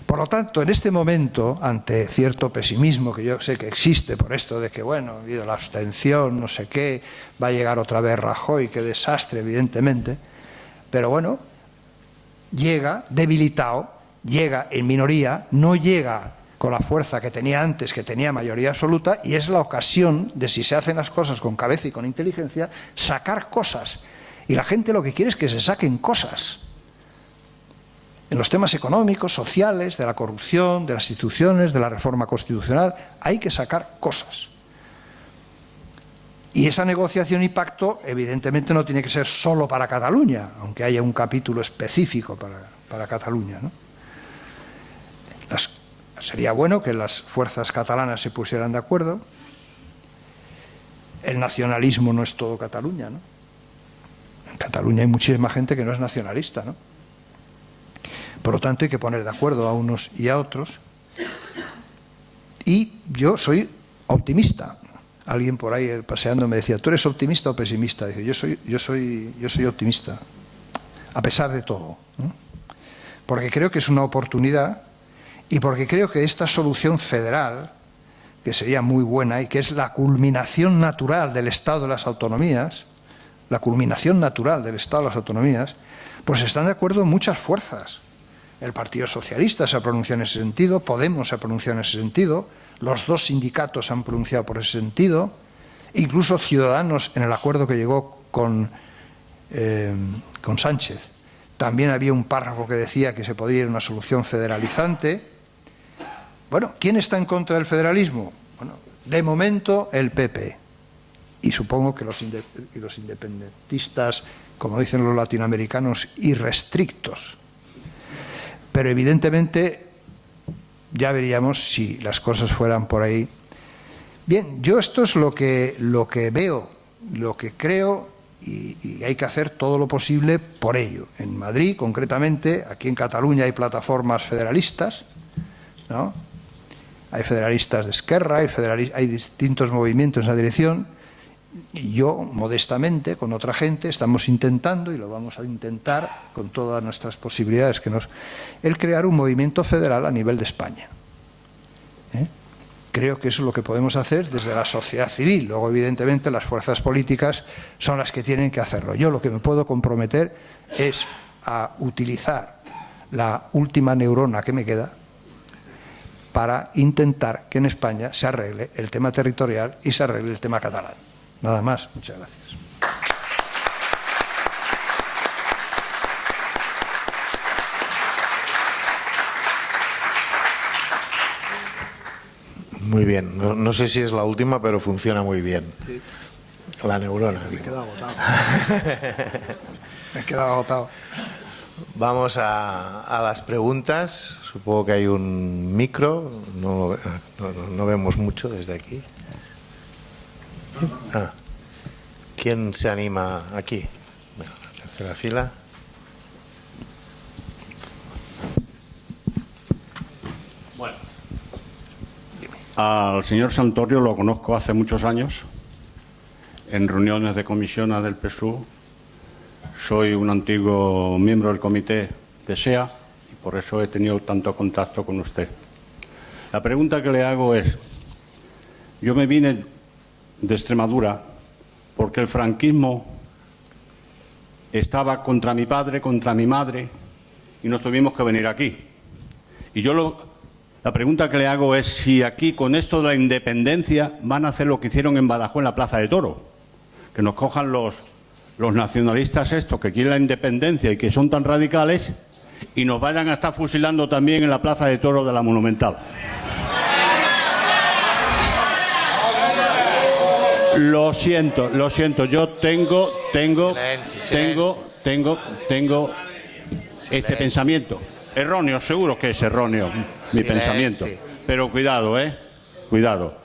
Por lo tanto, en este momento, ante cierto pesimismo que yo sé que existe por esto de que, bueno, ha habido la abstención, no sé qué, va a llegar otra vez Rajoy, qué desastre, evidentemente, pero bueno, llega debilitado, llega en minoría, no llega con la fuerza que tenía antes, que tenía mayoría absoluta, y es la ocasión de, si se hacen las cosas con cabeza y con inteligencia, sacar cosas. Y la gente lo que quiere es que se saquen cosas. En los temas económicos, sociales, de la corrupción, de las instituciones, de la reforma constitucional, hay que sacar cosas. Y esa negociación y pacto, evidentemente, no tiene que ser solo para Cataluña, aunque haya un capítulo específico para Cataluña, ¿no? Sería bueno que las fuerzas catalanas se pusieran de acuerdo. El nacionalismo no es todo Cataluña, ¿no? En Cataluña hay muchísima gente que no es nacionalista, ¿no? Por lo tanto, hay que poner de acuerdo a unos y a otros. Y yo soy optimista. alguien por ahí paseando me decía, ¿tú eres optimista o pesimista? Dice, yo soy optimista, a pesar de todo, ¿no? Porque creo que es una oportunidad y porque creo que esta solución federal, que sería muy buena y que es la culminación natural del Estado de las autonomías, la culminación natural del Estado de las autonomías, pues están de acuerdo muchas fuerzas. El Partido Socialista se ha pronunciado en ese sentido, Podemos se ha pronunciado en ese sentido, los dos sindicatos se han pronunciado por ese sentido, incluso Ciudadanos en el acuerdo que llegó con Sánchez. También había un párrafo que decía que se podía ir a una solución federalizante. Bueno, ¿quién está en contra del federalismo? Bueno, de momento el PP. Y supongo que los independentistas, como dicen los latinoamericanos, irrestrictos. Pero evidentemente ya veríamos si las cosas fueran por ahí. Bien, yo esto es lo que veo, lo que creo, y hay que hacer todo lo posible por ello. En Madrid, concretamente, aquí en Cataluña hay plataformas federalistas, ¿no? Hay federalistas de Esquerra, hay distintos movimientos en esa dirección. Y yo, modestamente, con otra gente, estamos intentando, y lo vamos a intentar con todas nuestras posibilidades, el crear un movimiento federal a nivel de España. Creo que eso es lo que podemos hacer desde la sociedad civil. Luego, evidentemente, las fuerzas políticas son las que tienen que hacerlo. Yo lo que me puedo comprometer es a utilizar la última neurona que me queda para intentar que en España se arregle el tema territorial y se arregle el tema catalán. Nada más. Muchas gracias. Muy bien. No sé si es la última, pero funciona muy bien. Sí. La neurona. Me he quedado agotado. Me he quedado agotado. Vamos a las preguntas. Supongo que hay un micro. No vemos mucho desde aquí. ¿Quién se anima aquí? Bueno, la tercera fila. Bueno, al señor Santorio lo conozco hace muchos años, en reuniones de comisiones del PSUV. Soy un antiguo miembro del comité de SEA y por eso he tenido tanto contacto con usted. La pregunta que le hago es, yo me vine de Extremadura porque el franquismo estaba contra mi padre, contra mi madre, y nos tuvimos que venir aquí. Y la pregunta que le hago es si aquí, con esto de la independencia, van a hacer lo que hicieron en Badajoz, en la Plaza de Toros, que nos cojan los nacionalistas estos que quieren la independencia y que son tan radicales, y nos vayan a estar fusilando también en la Plaza de Toros de la Monumental. Lo siento, yo tengo este pensamiento. Erróneo, seguro que es erróneo mi pensamiento. Pero cuidado, cuidado.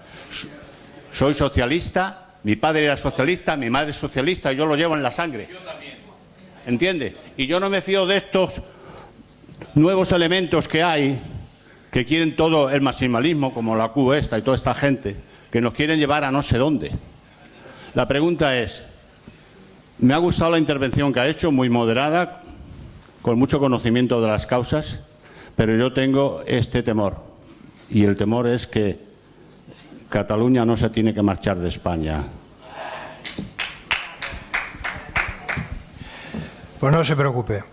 Soy socialista, mi padre era socialista, mi madre es socialista, yo lo llevo en la sangre. Yo también. ¿Entiende? Y yo no me fío de estos nuevos elementos que hay, que quieren todo el maximalismo, como la Q esta y toda esta gente, que nos quieren llevar a no sé dónde. La pregunta es, me ha gustado la intervención que ha hecho, muy moderada, con mucho conocimiento de las causas, pero yo tengo este temor, y el temor es que Cataluña no se tiene que marchar de España. Pues no se preocupe,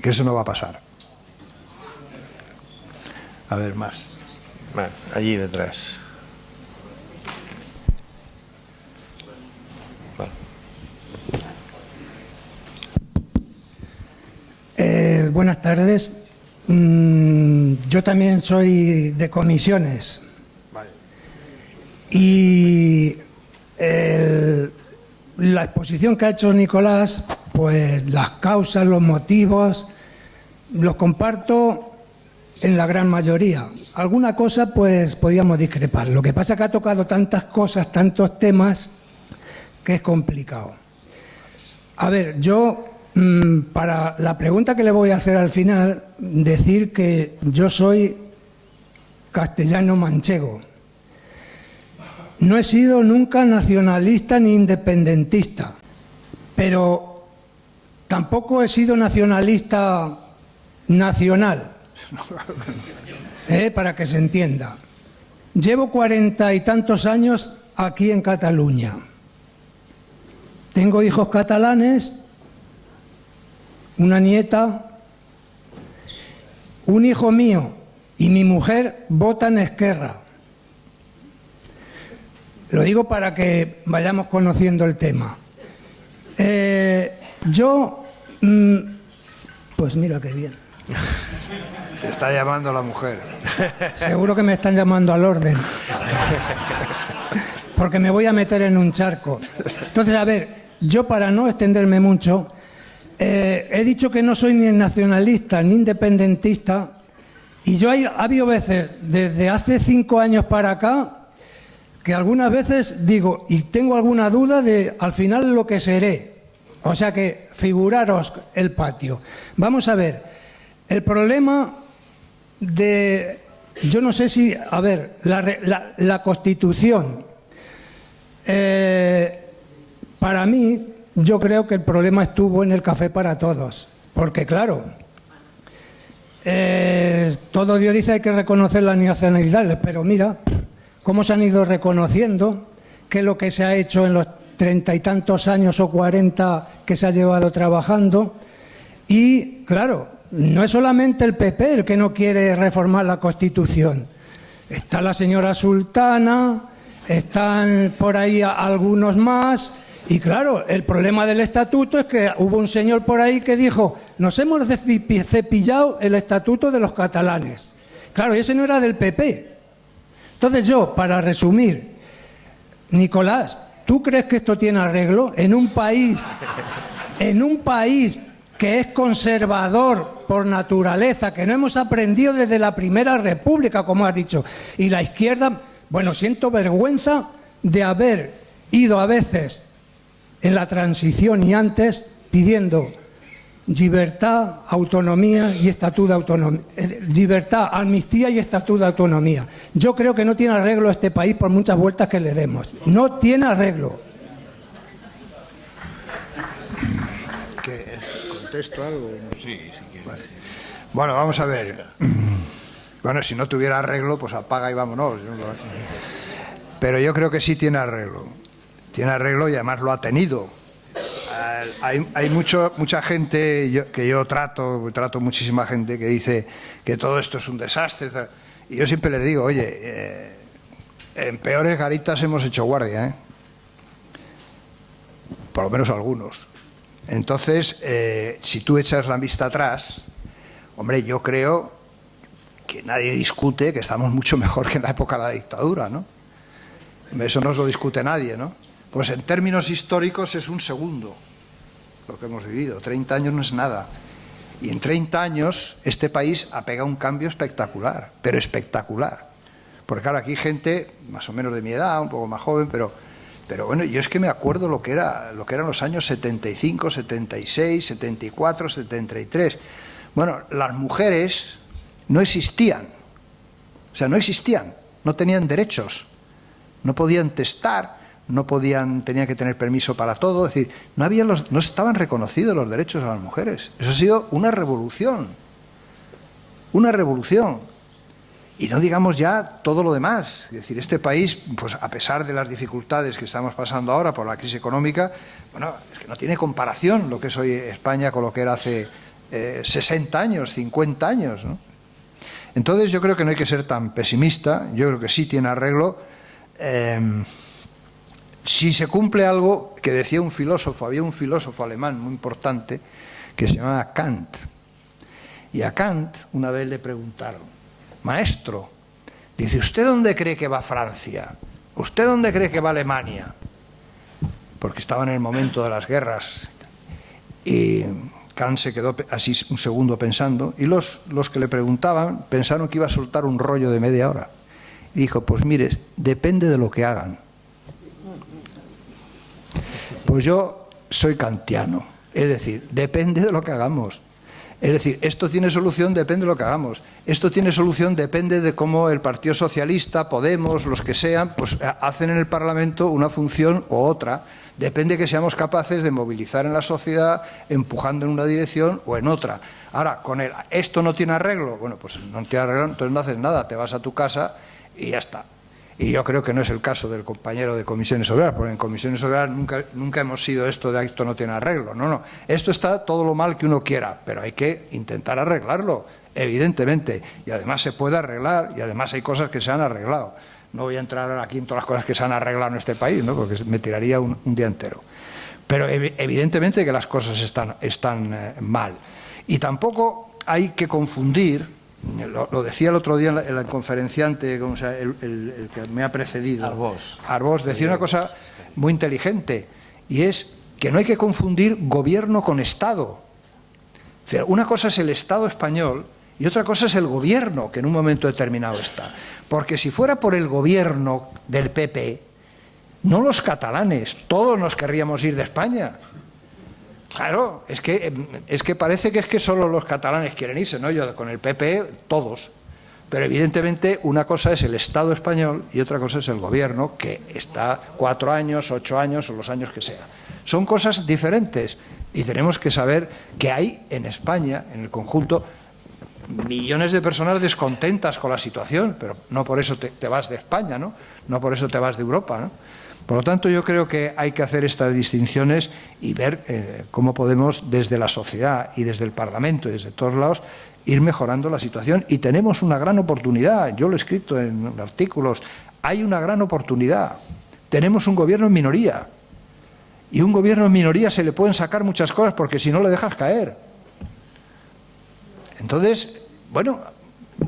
que eso no va a pasar. A ver, más. Bueno, allí detrás. Buenas tardes. Yo también soy de comisiones. Vale. Y la exposición que ha hecho Nicolás, pues las causas, los motivos, los comparto en la gran mayoría. Alguna cosa pues podríamos discrepar. Lo que pasa es que ha tocado tantas cosas, tantos temas, que es complicado. A ver, yo, para la pregunta que le voy a hacer al final, decir que yo soy castellano-manchego. No he sido nunca nacionalista ni independentista, pero tampoco he sido nacionalista nacional, para que se entienda. Llevo 40 y tantos años aquí en Cataluña. Tengo hijos catalanes, una nieta, un hijo mío y mi mujer votan Esquerra. Lo digo para que vayamos conociendo el tema. Pues mira qué bien. Te está llamando la mujer. Seguro que me están llamando al orden. Porque me voy a meter en un charco. Entonces, a ver, yo para no extenderme mucho, he dicho que no soy ni nacionalista ni independentista, y ha habido veces, desde hace 5 años para acá, que algunas veces digo, y tengo alguna duda de al final lo que seré. O sea que figuraros el patio. Vamos a ver, el problema yo no sé si, a ver, la Constitución, para mí, yo creo que el problema estuvo en el café para todos, porque claro, todo Dios dice hay que reconocer las nacionalidades, pero mira cómo se han ido reconociendo, qué es lo que se ha hecho en los 30 y tantos años o 40 que se ha llevado trabajando, y claro, no es solamente el PP el que no quiere reformar la Constitución. Está la señora Sultana, están por ahí algunos más, y claro, el problema del estatuto es que hubo un señor por ahí que dijo, nos hemos cepillado el estatuto de los catalanes. Claro, y ese no era del PP. Entonces yo, para resumir, Nicolás, ¿tú crees que esto tiene arreglo? En un país que es conservador por naturaleza, que no hemos aprendido desde la Primera República, como has dicho, y la izquierda, bueno, siento vergüenza de haber ido a veces en la transición y antes pidiendo libertad, autonomía y estatuto de autonomía, libertad, amnistía y estatuto de autonomía. Yo creo que no tiene arreglo este país por muchas vueltas que le demos. No tiene arreglo. ¿Contesto algo? Sí, si quieres. Bueno, vamos a ver. Bueno, si no tuviera arreglo, pues apaga y vámonos. Pero yo creo que sí tiene arreglo. Tiene arreglo y además lo ha tenido. Hay mucha gente que yo trato muchísima gente que dice que todo esto es un desastre. Y yo siempre les digo, oye, en peores garitas hemos hecho guardia, ¿eh? Por lo menos algunos. Entonces, si tú echas la vista atrás, hombre, yo creo que nadie discute que estamos mucho mejor que en la época de la dictadura, ¿no? Eso no lo discute nadie, ¿no? Pues en términos históricos es un segundo lo que hemos vivido. 30 años no es nada. Y en 30 años este país ha pegado un cambio espectacular, pero espectacular. Porque claro, aquí hay gente más o menos de mi edad, un poco más joven, pero bueno, yo es que me acuerdo lo que eran los años 75, 76, 74, 73. Bueno, las mujeres no existían. O sea, no existían, no tenían derechos, no podían testar, tenían que tener permiso para todo, es decir, no estaban reconocidos los derechos a las mujeres. Eso ha sido una revolución. Y no digamos ya todo lo demás. Es decir, este país, pues a pesar de las dificultades que estamos pasando ahora por la crisis económica, bueno, es que no tiene comparación lo que es hoy España con lo que era hace 60 años, 50 años, ¿no? Entonces yo creo que no hay que ser tan pesimista, yo creo que sí tiene arreglo. Si se cumple algo que decía había un filósofo alemán muy importante que se llamaba Kant. Y a Kant una vez le preguntaron, maestro, dice, ¿usted dónde cree que va Francia? ¿Usted dónde cree que va Alemania? Porque estaba en el momento de las guerras. Y Kant se quedó así un segundo pensando, y los que le preguntaban pensaron que iba a soltar un rollo de media hora. Y dijo, pues mire, depende de lo que hagan. Pues yo soy kantiano, es decir, depende de lo que hagamos. Es decir, esto tiene solución, depende de lo que hagamos. Esto tiene solución, depende de cómo el Partido Socialista, Podemos, los que sean, pues hacen en el Parlamento una función u otra. Depende que seamos capaces de movilizar en la sociedad, empujando en una dirección o en otra. Ahora, con esto no tiene arreglo, bueno, pues no tiene arreglo, entonces no haces nada, te vas a tu casa y ya está. Y yo creo que no es el caso del compañero de Comisiones Obreras, porque en Comisiones Obreras nunca hemos sido esto de esto no tiene arreglo. No. Esto está todo lo mal que uno quiera, pero hay que intentar arreglarlo, evidentemente. Y además se puede arreglar, y además hay cosas que se han arreglado. No voy a entrar aquí en todas las cosas que se han arreglado en este país, ¿no? Porque me tiraría un día entero. Pero evidentemente que las cosas están mal. Y tampoco hay que confundir. Lo decía el otro día el conferenciante, el que me ha precedido. Arbós decía una cosa muy inteligente, y es que no hay que confundir gobierno con Estado. O sea, una cosa es el Estado español y otra cosa es el gobierno que en un momento determinado está. Porque si fuera por el gobierno del PP, no los catalanes, todos nos querríamos ir de España. Claro, es que parece que solo los catalanes quieren irse, ¿no? Yo con el PP, todos. Pero evidentemente una cosa es el Estado español y otra cosa es el gobierno, que está 4 años, 8 años o los años que sea. Son cosas diferentes y tenemos que saber que hay en España, en el conjunto, millones de personas descontentas con la situación, pero no por eso te vas de España, ¿no? No por eso te vas de Europa, ¿no? Por lo tanto, yo creo que hay que hacer estas distinciones y ver cómo podemos, desde la sociedad y desde el Parlamento y desde todos lados, ir mejorando la situación. Y tenemos una gran oportunidad, yo lo he escrito en artículos, hay una gran oportunidad. Tenemos un gobierno en minoría. Y un gobierno en minoría se le pueden sacar muchas cosas porque si no le dejas caer. Entonces, bueno,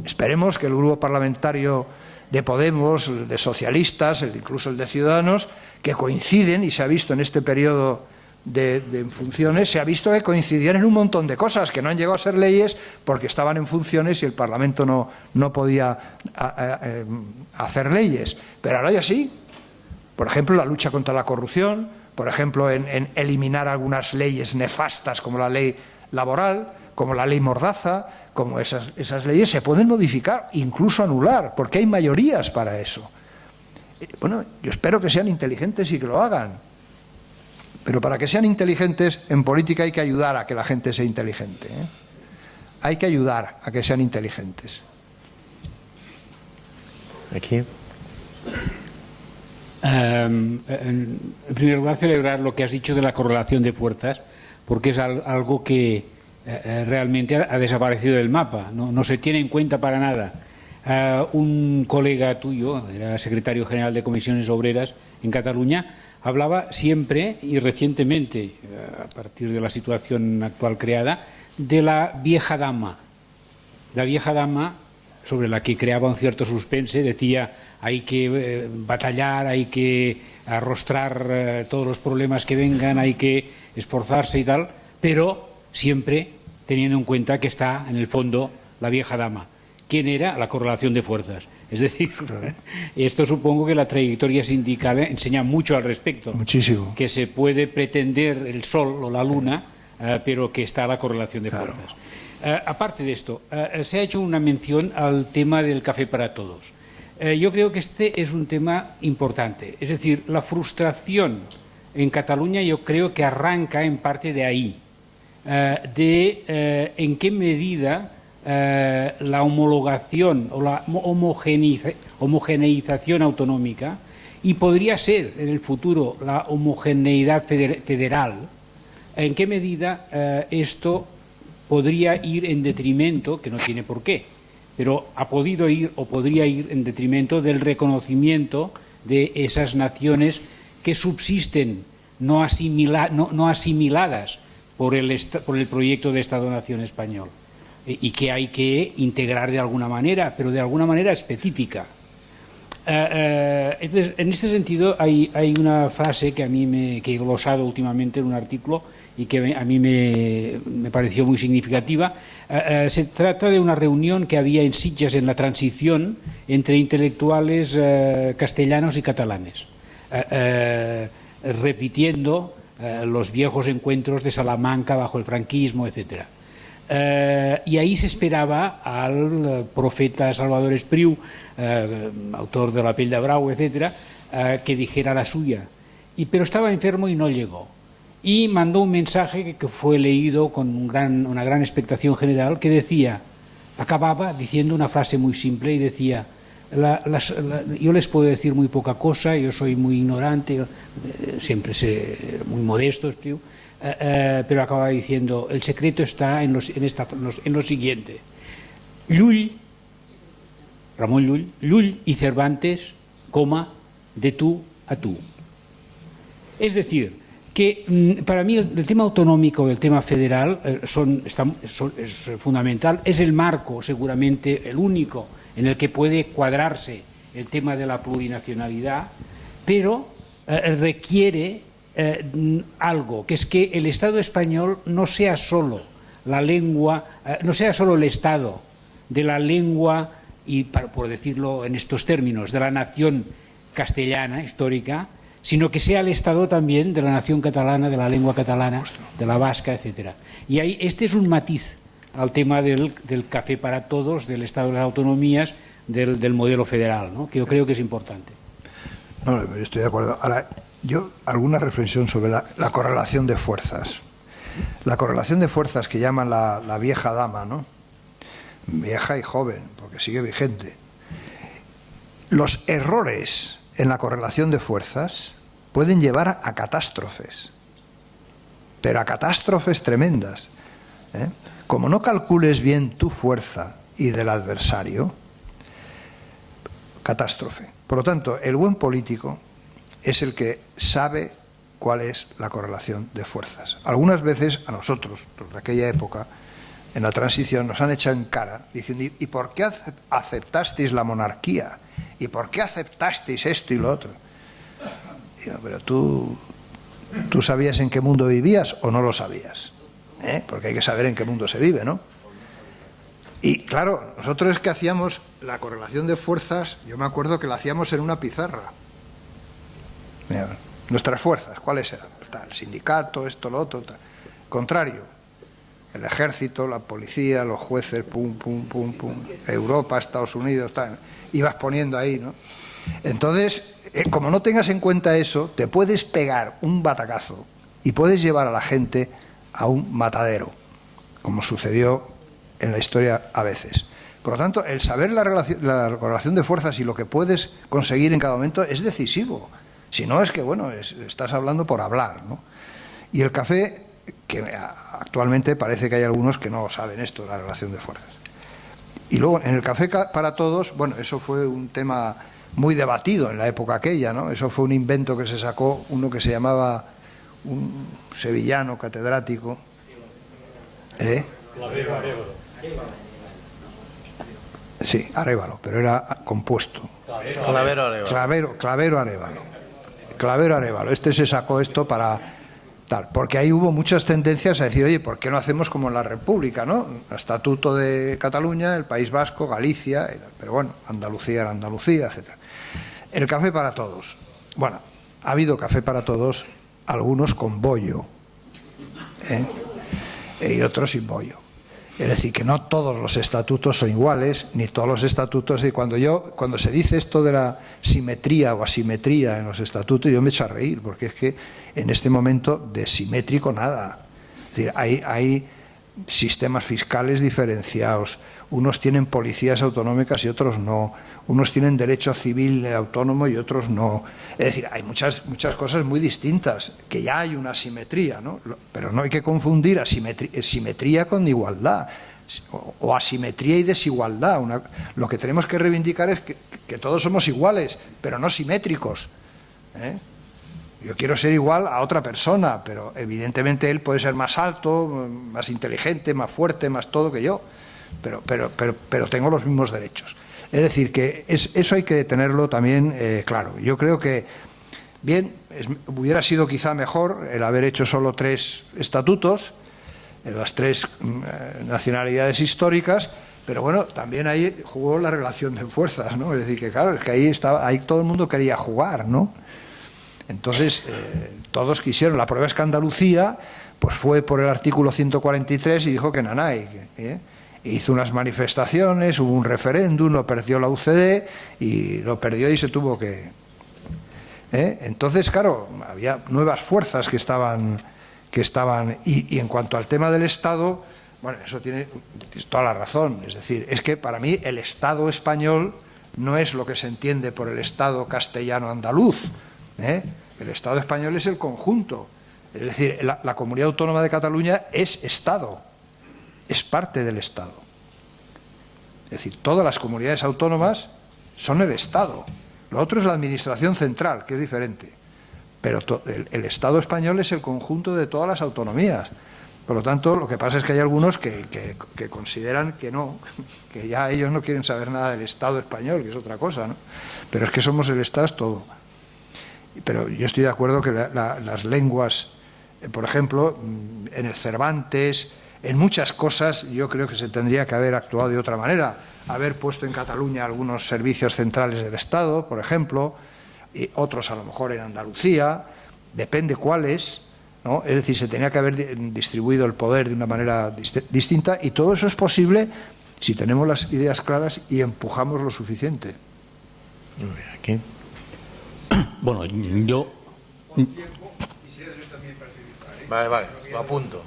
esperemos que el grupo parlamentario de Podemos, de socialistas, incluso el de Ciudadanos, que coinciden, y se ha visto en este periodo de funciones, se ha visto que coincidían en un montón de cosas, que no han llegado a ser leyes porque estaban en funciones y el Parlamento no podía hacer leyes. Pero ahora ya sí. Por ejemplo, la lucha contra la corrupción, por ejemplo, en eliminar algunas leyes nefastas como la ley laboral, como la ley Mordaza, como esas leyes se pueden modificar, incluso anular, porque hay mayorías para eso. Bueno, yo espero que sean inteligentes y que lo hagan. Pero para que sean inteligentes, en política hay que ayudar a que la gente sea inteligente, ¿eh? Hay que ayudar a que sean inteligentes. Aquí. En primer lugar, celebrar lo que has dicho de la correlación de fuerzas, porque es algo que realmente ha desaparecido del mapa, no se tiene en cuenta para nada. Un colega tuyo, era secretario general de Comisiones Obreras en Cataluña, hablaba siempre y recientemente, a partir de la situación actual creada, de la vieja dama. La vieja dama, sobre la que creaba un cierto suspense, decía hay que batallar, hay que arrostrar todos los problemas que vengan, hay que esforzarse y tal, pero siempre teniendo en cuenta que está en el fondo la vieja dama. ¿Quién era? La correlación de fuerzas. Es decir, esto supongo que la trayectoria sindical enseña mucho al respecto. Muchísimo. Que se puede pretender el sol o la luna, pero que está la correlación de fuerzas. Aparte de esto, se ha hecho una mención al tema del café para todos. Yo creo que este es un tema importante. Es decir, la frustración en Cataluña yo creo que arranca en parte de ahí. En qué medida la homologación o la homogeneización autonómica, y podría ser en el futuro la homogeneidad federal, en qué medida esto podría ir en detrimento, que no tiene por qué, pero ha podido ir o podría ir en detrimento del reconocimiento de esas naciones que subsisten no asimiladas por el proyecto de Estado-Nación español y que hay que integrar de alguna manera, pero de alguna manera específica. Entonces, en este sentido hay una frase que a mí que he glosado últimamente en un artículo y que a mí me pareció muy significativa. Se trata de una reunión que había en Sitges en la transición entre intelectuales castellanos y catalanes, repitiendo los viejos encuentros de Salamanca bajo el franquismo, etc. Y ahí se esperaba al profeta Salvador Espriu, autor de La piel de Brau, etcétera, que dijera la suya. Pero estaba enfermo y no llegó. Y mandó un mensaje que fue leído con una gran expectación general, que decía, acababa diciendo una frase muy simple y decía: yo les puedo decir muy poca cosa, yo soy muy ignorante, siempre muy modesto, Espriu, pero acababa diciendo, el secreto está en lo siguiente. Ramón Llull y Cervantes, de tú a tú. Es decir, que para mí el tema autonómico y el tema federal es fundamental, es el marco, seguramente el único en el que puede cuadrarse el tema de la plurinacionalidad, pero requiere algo, que es que el Estado español no sea solo la lengua, no sea solo el Estado de la lengua y, por decirlo en estos términos, de la nación castellana histórica, sino que sea el Estado también de la nación catalana, de la lengua catalana, de la vasca, etcétera. Y ahí este es un matiz al tema del café para todos, del Estado de las autonomías, del modelo federal, ¿no?, que yo creo que es importante. No, yo estoy de acuerdo. Ahora, alguna reflexión sobre la correlación de fuerzas. La correlación de fuerzas que llaman la vieja dama, ¿no? Vieja y joven, porque sigue vigente. Los errores en la correlación de fuerzas pueden llevar a catástrofes, pero a catástrofes tremendas. Como no calcules bien tu fuerza y del adversario, catástrofe. Por lo tanto, el buen político es el que sabe cuál es la correlación de fuerzas. Algunas veces a nosotros, los de aquella época, en la transición, nos han echado en cara diciendo, ¿y por qué aceptasteis la monarquía? ¿Y por qué aceptasteis esto y lo otro? Digo, pero tú sabías en qué mundo vivías o no lo sabías, porque hay que saber en qué mundo se vive, ¿no? Y claro, nosotros es que hacíamos la correlación de fuerzas, yo me acuerdo que la hacíamos en una pizarra. Mira, nuestras fuerzas, ¿cuáles eran? El sindicato, esto, lo otro, tal. Contrario, el ejército, la policía, los jueces, pum, pum, pum, pum, Europa, Estados Unidos, tal. Ibas poniendo ahí, ¿no? Entonces, como no tengas en cuenta eso, te puedes pegar un batacazo y puedes llevar a la gente a un matadero, como sucedió en la historia a veces. Por lo tanto, el saber la correlación de fuerzas y lo que puedes conseguir en cada momento es decisivo. Si no, es que, bueno, estás hablando por hablar, ¿no? Y el café, que actualmente parece que hay algunos que no saben esto, la relación de fuerzas. Y luego, en el café para todos, bueno, eso fue un tema muy debatido en la época aquella, ¿no? Eso fue un invento que se sacó uno que se llamaba, un sevillano catedrático. Sí, Arévalo, pero era compuesto. Clavero Arévalo. Este se sacó esto para tal, porque ahí hubo muchas tendencias a decir, oye, ¿por qué no hacemos como en la República, ¿no? El Estatuto de Cataluña, el País Vasco, Galicia, pero bueno, Andalucía era Andalucía, etcétera. El café para todos. Bueno, ha habido café para todos, algunos con bollo, y otros sin bollo. Es decir, que no todos los estatutos son iguales, ni todos los estatutos. Y cuando se dice esto de la simetría o asimetría en los estatutos, yo me echo a reír, porque es que en este momento de simétrico nada. Es decir, hay sistemas fiscales diferenciados. Unos tienen policías autonómicas y otros no. Unos tienen derecho civil autónomo y otros no. Es decir, hay muchas cosas muy distintas, que ya hay una simetría, ¿no? Pero no hay que confundir simetría con igualdad, o asimetría y desigualdad. Lo que tenemos que reivindicar es que todos somos iguales, pero no simétricos. Yo quiero ser igual a otra persona, pero evidentemente él puede ser más alto, más inteligente, más fuerte, más todo que yo, pero tengo los mismos derechos. Es decir, que eso hay que tenerlo también claro. Yo creo que, bien, hubiera sido quizá mejor el haber hecho solo 3 estatutos, las 3 nacionalidades históricas, pero bueno, también ahí jugó la relación de fuerzas, ¿no? Es decir, que claro, es que ahí todo el mundo quería jugar, ¿no? Entonces, todos quisieron. La prueba es que Andalucía, pues fue por el artículo 143 y dijo que nanay. Hizo unas manifestaciones, hubo un referéndum, lo perdió la UCD y lo perdió y se tuvo que... Entonces, claro, había nuevas fuerzas que estaban y en cuanto al tema del Estado, bueno, eso tiene toda la razón. Es decir, es que para mí el Estado español no es lo que se entiende por el Estado castellano-andaluz. El Estado español es el conjunto. Es decir, la Comunidad Autónoma de Cataluña es Estado, es parte del Estado. Es decir, todas las comunidades autónomas son el Estado. Lo otro es la Administración central, que es diferente. Pero el Estado español es el conjunto de todas las autonomías. Por lo tanto, lo que pasa es que hay algunos que consideran que no, que ya ellos no quieren saber nada del Estado español, que es otra cosa, ¿no? Pero es que somos el Estado, es todo. Pero yo estoy de acuerdo que las lenguas, por ejemplo, en el Cervantes, en muchas cosas, yo creo que se tendría que haber actuado de otra manera. Haber puesto en Cataluña algunos servicios centrales del Estado, por ejemplo, y otros a lo mejor en Andalucía, depende cuáles, ¿no? Es decir, se tenía que haber distribuido el poder de una manera distinta, y todo eso es posible si tenemos las ideas claras y empujamos lo suficiente. Aquí. Bueno, yo Vale, lo apunto.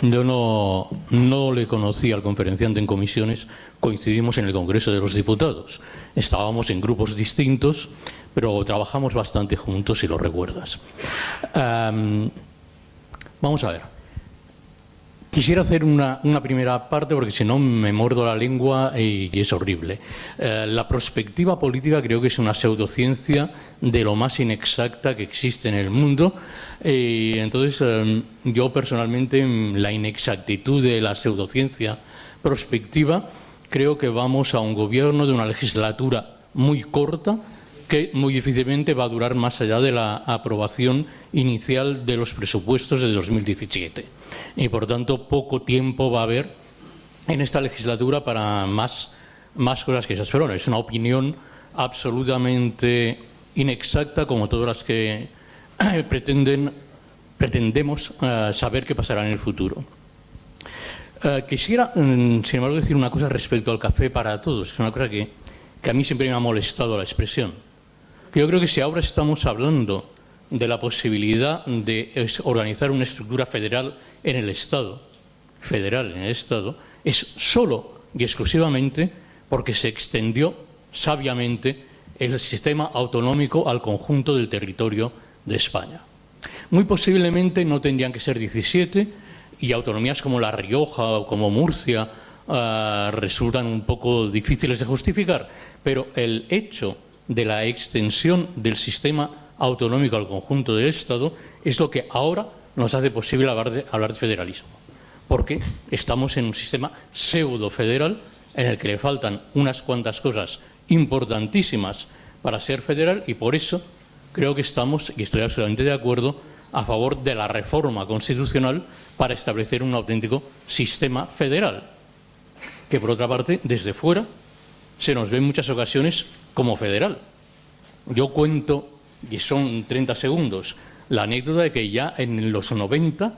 Yo no le conocí al conferenciante en comisiones, coincidimos en el Congreso de los Diputados. Estábamos en grupos distintos, pero trabajamos bastante juntos, si lo recuerdas. Vamos a ver. Quisiera hacer una primera parte, porque si no me muerdo la lengua y es horrible. La prospectiva política creo que es una pseudociencia de lo más inexacta que existe en el mundo. Entonces, yo personalmente, la inexactitud de la pseudociencia prospectiva, creo que vamos a un gobierno de una legislatura muy corta, que muy difícilmente va a durar más allá de la aprobación inicial de los presupuestos de 2017. Y, por tanto, poco tiempo va a haber en esta legislatura para más cosas que esas. Pero bueno, es una opinión absolutamente inexacta, como todas las que pretendemos saber qué pasará en el futuro. Quisiera, sin embargo, decir una cosa respecto al café para todos. Es una cosa que a mí siempre me ha molestado la expresión. Yo creo que si ahora estamos hablando de la posibilidad de organizar una estructura federal en el Estado, es solo y exclusivamente porque se extendió sabiamente el sistema autonómico al conjunto del territorio de España. Muy posiblemente no tendrían que ser 17, y autonomías como La Rioja o como Murcia resultan un poco difíciles de justificar, pero el hecho de la extensión del sistema autonómico al conjunto del Estado es lo que ahora nos hace posible hablar de federalismo, porque estamos en un sistema pseudo-federal en el que le faltan unas cuantas cosas importantísimas para ser federal, y por eso creo que estamos, y estoy absolutamente de acuerdo, a favor de la reforma constitucional para establecer un auténtico sistema federal, que por otra parte, desde fuera, se nos ve en muchas ocasiones como federal. Yo cuento, y son 30 segundos, la anécdota de que ya en los 90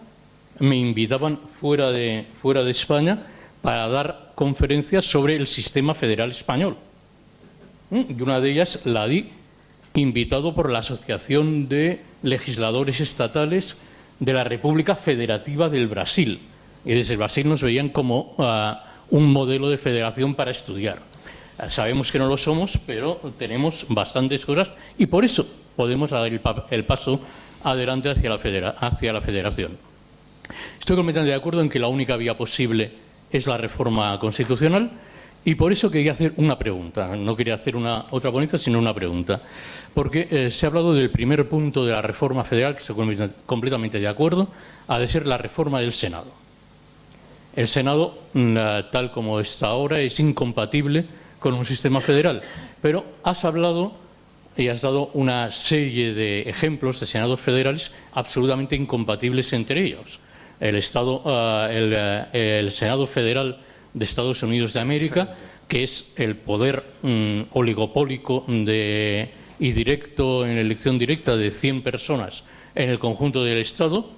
me invitaban fuera de España para dar conferencias sobre el sistema federal español. Y una de ellas la di invitado por la Asociación de Legisladores Estatales de la República Federativa del Brasil. Y desde Brasil nos veían como un modelo de federación para estudiar. Sabemos que no lo somos, pero tenemos bastantes cosas y por eso podemos dar el paso adelante hacia la federación. Estoy completamente de acuerdo en que la única vía posible es la reforma constitucional, y por eso quería hacer una pregunta. No quería hacer otra ponencia, sino una pregunta. Porque se ha hablado del primer punto de la reforma federal, que estoy completamente de acuerdo, ha de ser la reforma del Senado. El Senado, tal como está ahora, es incompatible con un sistema federal. Pero has hablado y has dado una serie de ejemplos de senados federales absolutamente incompatibles entre ellos. El Senado Federal de Estados Unidos de América, que es el poder oligopólico y directo, en elección directa, de 100 personas en el conjunto del Estado,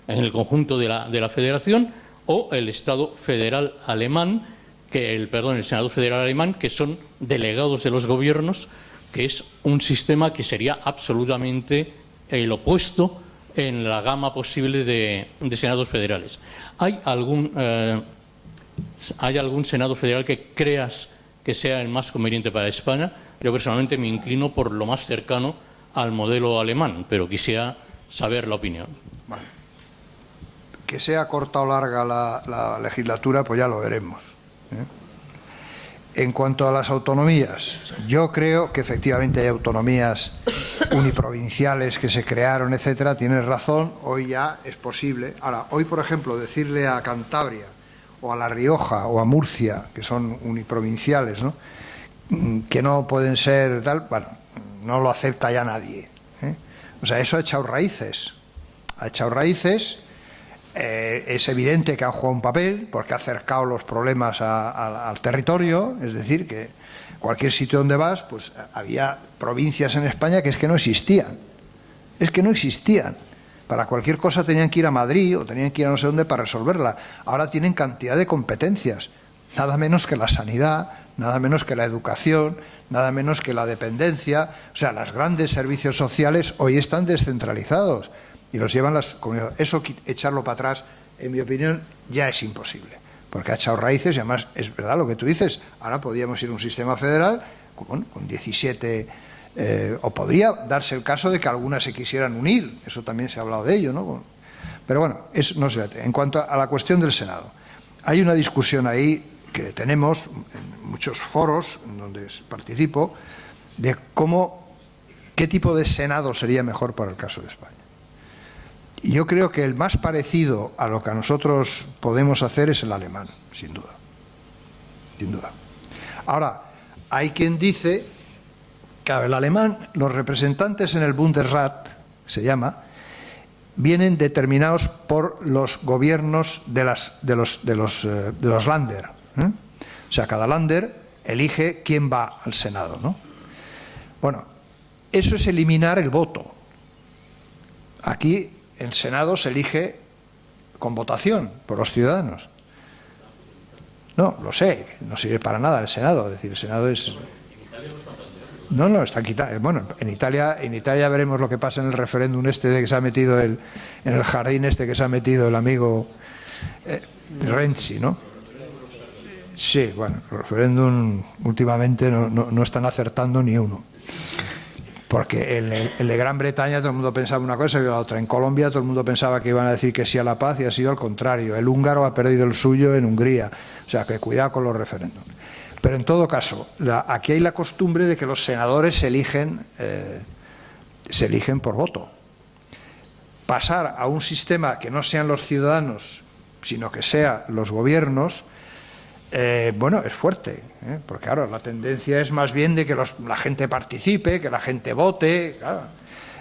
en el conjunto de la Federación, o el Estado federal alemán, el Senado federal alemán, que son delegados de los gobiernos, que es un sistema que sería absolutamente el opuesto en la gama posible de senados federales. ¿Hay algún senado federal que creas que sea el más conveniente para España? Yo personalmente me inclino por lo más cercano al modelo alemán, pero quisiera saber la opinión. Vale. Que sea corta o larga la legislatura, pues ya lo veremos, ¿eh? En cuanto a las autonomías, yo creo que efectivamente hay autonomías uniprovinciales que se crearon, etcétera. Tienes razón, hoy ya es posible. Ahora, hoy, por ejemplo, decirle a Cantabria o a La Rioja o a Murcia, que son uniprovinciales, ¿no?, que no pueden ser tal, bueno, no lo acepta ya nadie, ¿eh? O sea, eso ha echado raíces. Ha echado raíces. Es evidente que han jugado un papel porque ha acercado los problemas al territorio, es decir, que cualquier sitio donde vas, pues había provincias en España que es que no existían. Es que no existían. Para cualquier cosa tenían que ir a Madrid o tenían que ir a no sé dónde para resolverla. Ahora tienen cantidad de competencias, nada menos que la sanidad, nada menos que la educación, nada menos que la dependencia. O sea, los grandes servicios sociales hoy están descentralizados y los llevan las comunidades. Eso, echarlo para atrás, en mi opinión, ya es imposible, porque ha echado raíces y además es verdad lo que tú dices. Ahora podríamos ir a un sistema federal con 17, o podría darse el caso de que algunas se quisieran unir, eso también se ha hablado de ello, ¿no? Pero bueno, eso no sé. En cuanto a la cuestión del Senado, hay una discusión ahí que tenemos en muchos foros en donde participo, de qué tipo de Senado sería mejor para el caso de España. Y yo creo que el más parecido a lo que nosotros podemos hacer es el alemán, sin duda. Sin duda. Ahora, hay quien dice que el alemán, los representantes en el Bundesrat, se llama, vienen determinados por los gobiernos de los Länder, ¿eh? O sea, cada Länder elige quién va al Senado, ¿no? Bueno, eso es eliminar el voto. Aquí el Senado se elige con votación por los ciudadanos. No, lo sé, no sirve para nada el Senado. Es decir, el Senado es... No, está quitado. Bueno, en Italia veremos lo que pasa en el referéndum este de que se ha metido en el jardín este que se ha metido el amigo Renzi, ¿no? Sí, bueno, el referéndum últimamente no están acertando ni uno. Porque el de Gran Bretaña todo el mundo pensaba una cosa y la otra. En Colombia todo el mundo pensaba que iban a decir que sí a la paz y ha sido al contrario. El húngaro ha perdido el suyo en Hungría. O sea, que cuidado con los referéndums. Pero en todo caso, aquí hay la costumbre de que los senadores se eligen por voto. Pasar a un sistema que no sean los ciudadanos, sino que sean los gobiernos, bueno, es fuerte, porque claro, la tendencia es más bien de que la gente participe, que la gente vote, claro.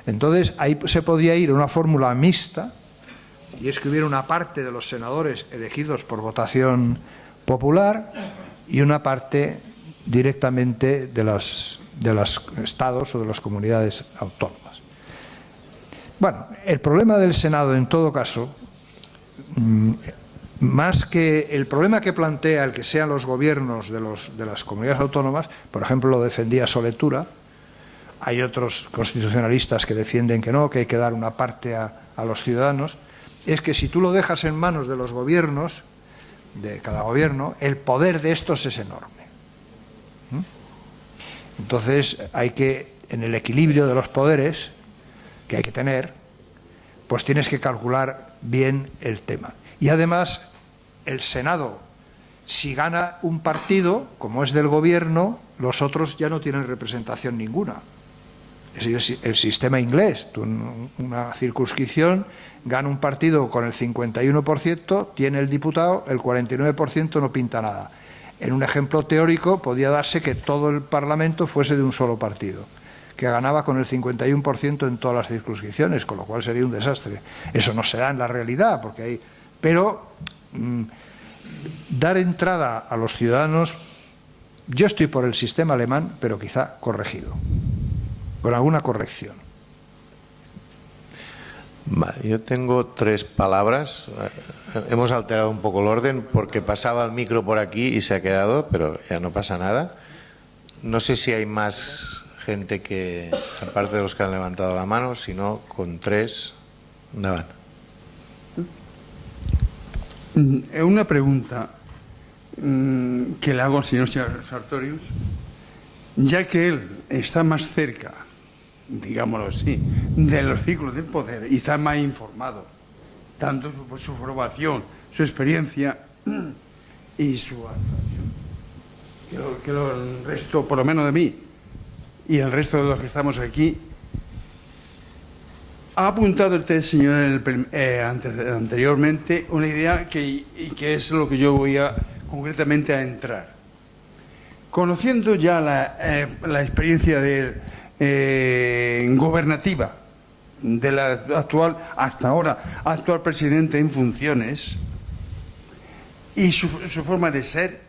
Entonces ahí se podía ir a una fórmula mixta, y es que hubiera una parte de los senadores elegidos por votación popular y una parte directamente de los estados o de las comunidades autónomas. Bueno, el problema del Senado en todo caso, más que el problema que plantea el que sean los gobiernos de las comunidades autónomas, por ejemplo lo defendía Soletura, hay otros constitucionalistas que defienden que no, que hay que dar una parte a los ciudadanos, es que si tú lo dejas en manos de los gobiernos, de cada gobierno, el poder de estos es enorme. Entonces hay que, en el equilibrio de los poderes que hay que tener, pues tienes que calcular bien el tema. Y además, el Senado, si gana un partido, como es del gobierno, los otros ya no tienen representación ninguna. Es el sistema inglés. Tú, una circunscripción, gana un partido con el 51%, tiene el diputado, el 49% no pinta nada. En un ejemplo teórico, podía darse que todo el Parlamento fuese de un solo partido, que ganaba con el 51% en todas las circunscripciones, con lo cual sería un desastre. Eso no se da en la realidad, porque hay... Pero dar entrada a los ciudadanos, yo estoy por el sistema alemán, pero quizá corregido, con alguna corrección. Yo tengo 3 palabras. Hemos alterado un poco el orden porque pasaba el micro por aquí y se ha quedado, pero ya no pasa nada. No sé si hay más gente que, aparte de los que han levantado la mano, si no, con 3, endavant. Una pregunta que le hago al señor Sartorius, ya que él está más cerca, digámoslo así, de los círculos del poder y está más informado, tanto por su formación, su experiencia y su actuación, que el resto, por lo menos de mí y el resto de los que estamos aquí. Ha apuntado usted, señor, anteriormente una idea que es lo que yo voy concretamente a entrar. Conociendo ya la experiencia gobernativa de la hasta ahora actual presidente en funciones y su forma de ser,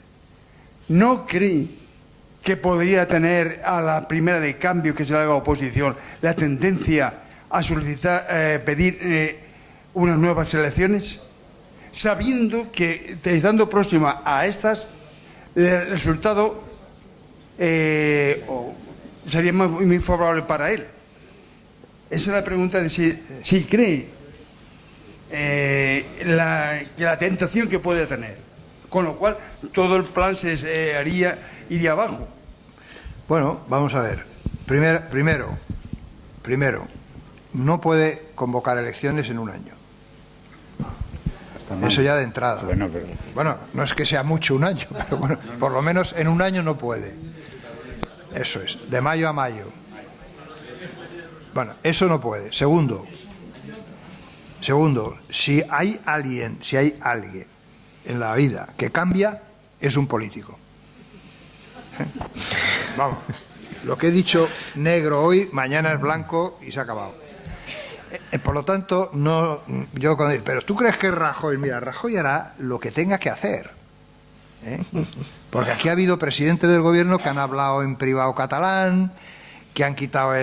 ¿no cree que podría tener a la primera de cambio que se le haga oposición la tendencia a solicitar, pedir unas nuevas elecciones, sabiendo que, estando próxima a estas, el resultado sería muy favorable para él? Esa es la pregunta de si cree que la tentación que puede tener, con lo cual todo el plan iría abajo. Bueno, vamos a ver. Primero, no puede convocar elecciones en un año. Eso ya de entrada. Bueno, no es que sea mucho un año, pero bueno, por lo menos en un año no puede. Eso es, de mayo a mayo. Bueno, eso no puede. Segundo, si hay alguien en la vida que cambia, es un político. Vamos, lo que he dicho negro hoy, mañana es blanco y se ha acabado. Por lo tanto, pero ¿tú crees que Rajoy? Mira, Rajoy hará lo que tenga que hacer, ¿eh? Porque aquí ha habido presidentes del gobierno que han hablado en privado catalán, que han quitado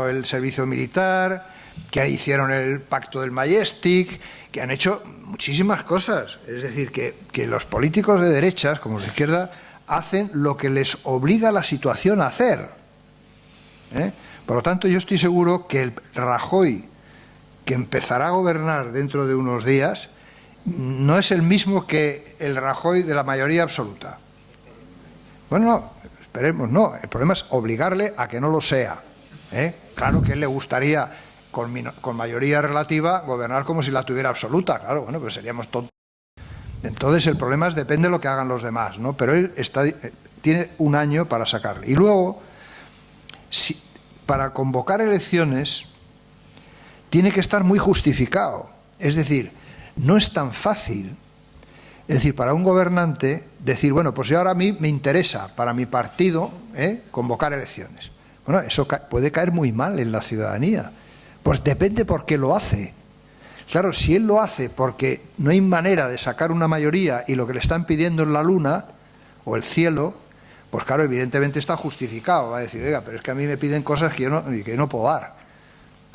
el servicio militar, que hicieron el pacto del Majestic, que han hecho muchísimas cosas. Es decir, que los políticos de derechas, como de izquierda, hacen lo que les obliga la situación a hacer, ¿eh? Por lo tanto, yo estoy seguro que el Rajoy que empezará a gobernar dentro de unos días no es el mismo que el Rajoy de la mayoría absoluta. Bueno, no, esperemos, no. El problema es obligarle a que no lo sea, ¿eh? Claro que a él le gustaría, con mayoría relativa, gobernar como si la tuviera absoluta. Claro, bueno, pues seríamos tontos. Entonces, el problema es depende de lo que hagan los demás, ¿no? Pero él tiene un año para sacarle. Y luego, para convocar elecciones tiene que estar muy justificado. Es decir, no es tan fácil. Es decir, para un gobernante decir, bueno, pues yo ahora a mí me interesa para mi partido convocar elecciones. Bueno, eso puede caer muy mal en la ciudadanía. Pues depende por qué lo hace. Claro, si él lo hace porque no hay manera de sacar una mayoría y lo que le están pidiendo es la luna o el cielo, pues claro, evidentemente está justificado. Va a decir, oiga, pero es que a mí me piden cosas que yo no puedo dar.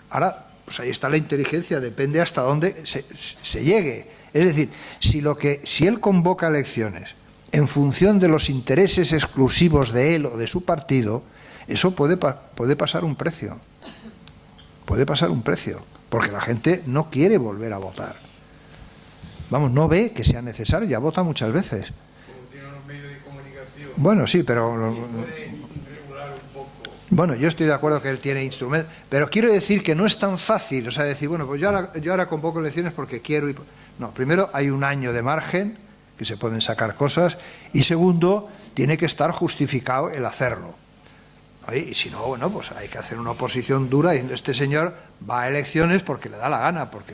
Ahora, pues ahí está la inteligencia, depende hasta dónde se llegue. Es decir, si él convoca elecciones en función de los intereses exclusivos de él o de su partido, eso puede pasar un precio. Puede pasar un precio, porque la gente no quiere volver a votar. Vamos, no ve que sea necesario, ya vota muchas veces. Bueno, sí, pero bueno, yo estoy de acuerdo que él tiene instrumentos, pero quiero decir que no es tan fácil, o sea, decir, bueno, pues yo ahora convoco elecciones porque quiero. No, primero hay un año de margen que se pueden sacar cosas y segundo, tiene que estar justificado el hacerlo. Y si no, bueno, pues hay que hacer una oposición dura diciendo este señor va a elecciones porque le da la gana, porque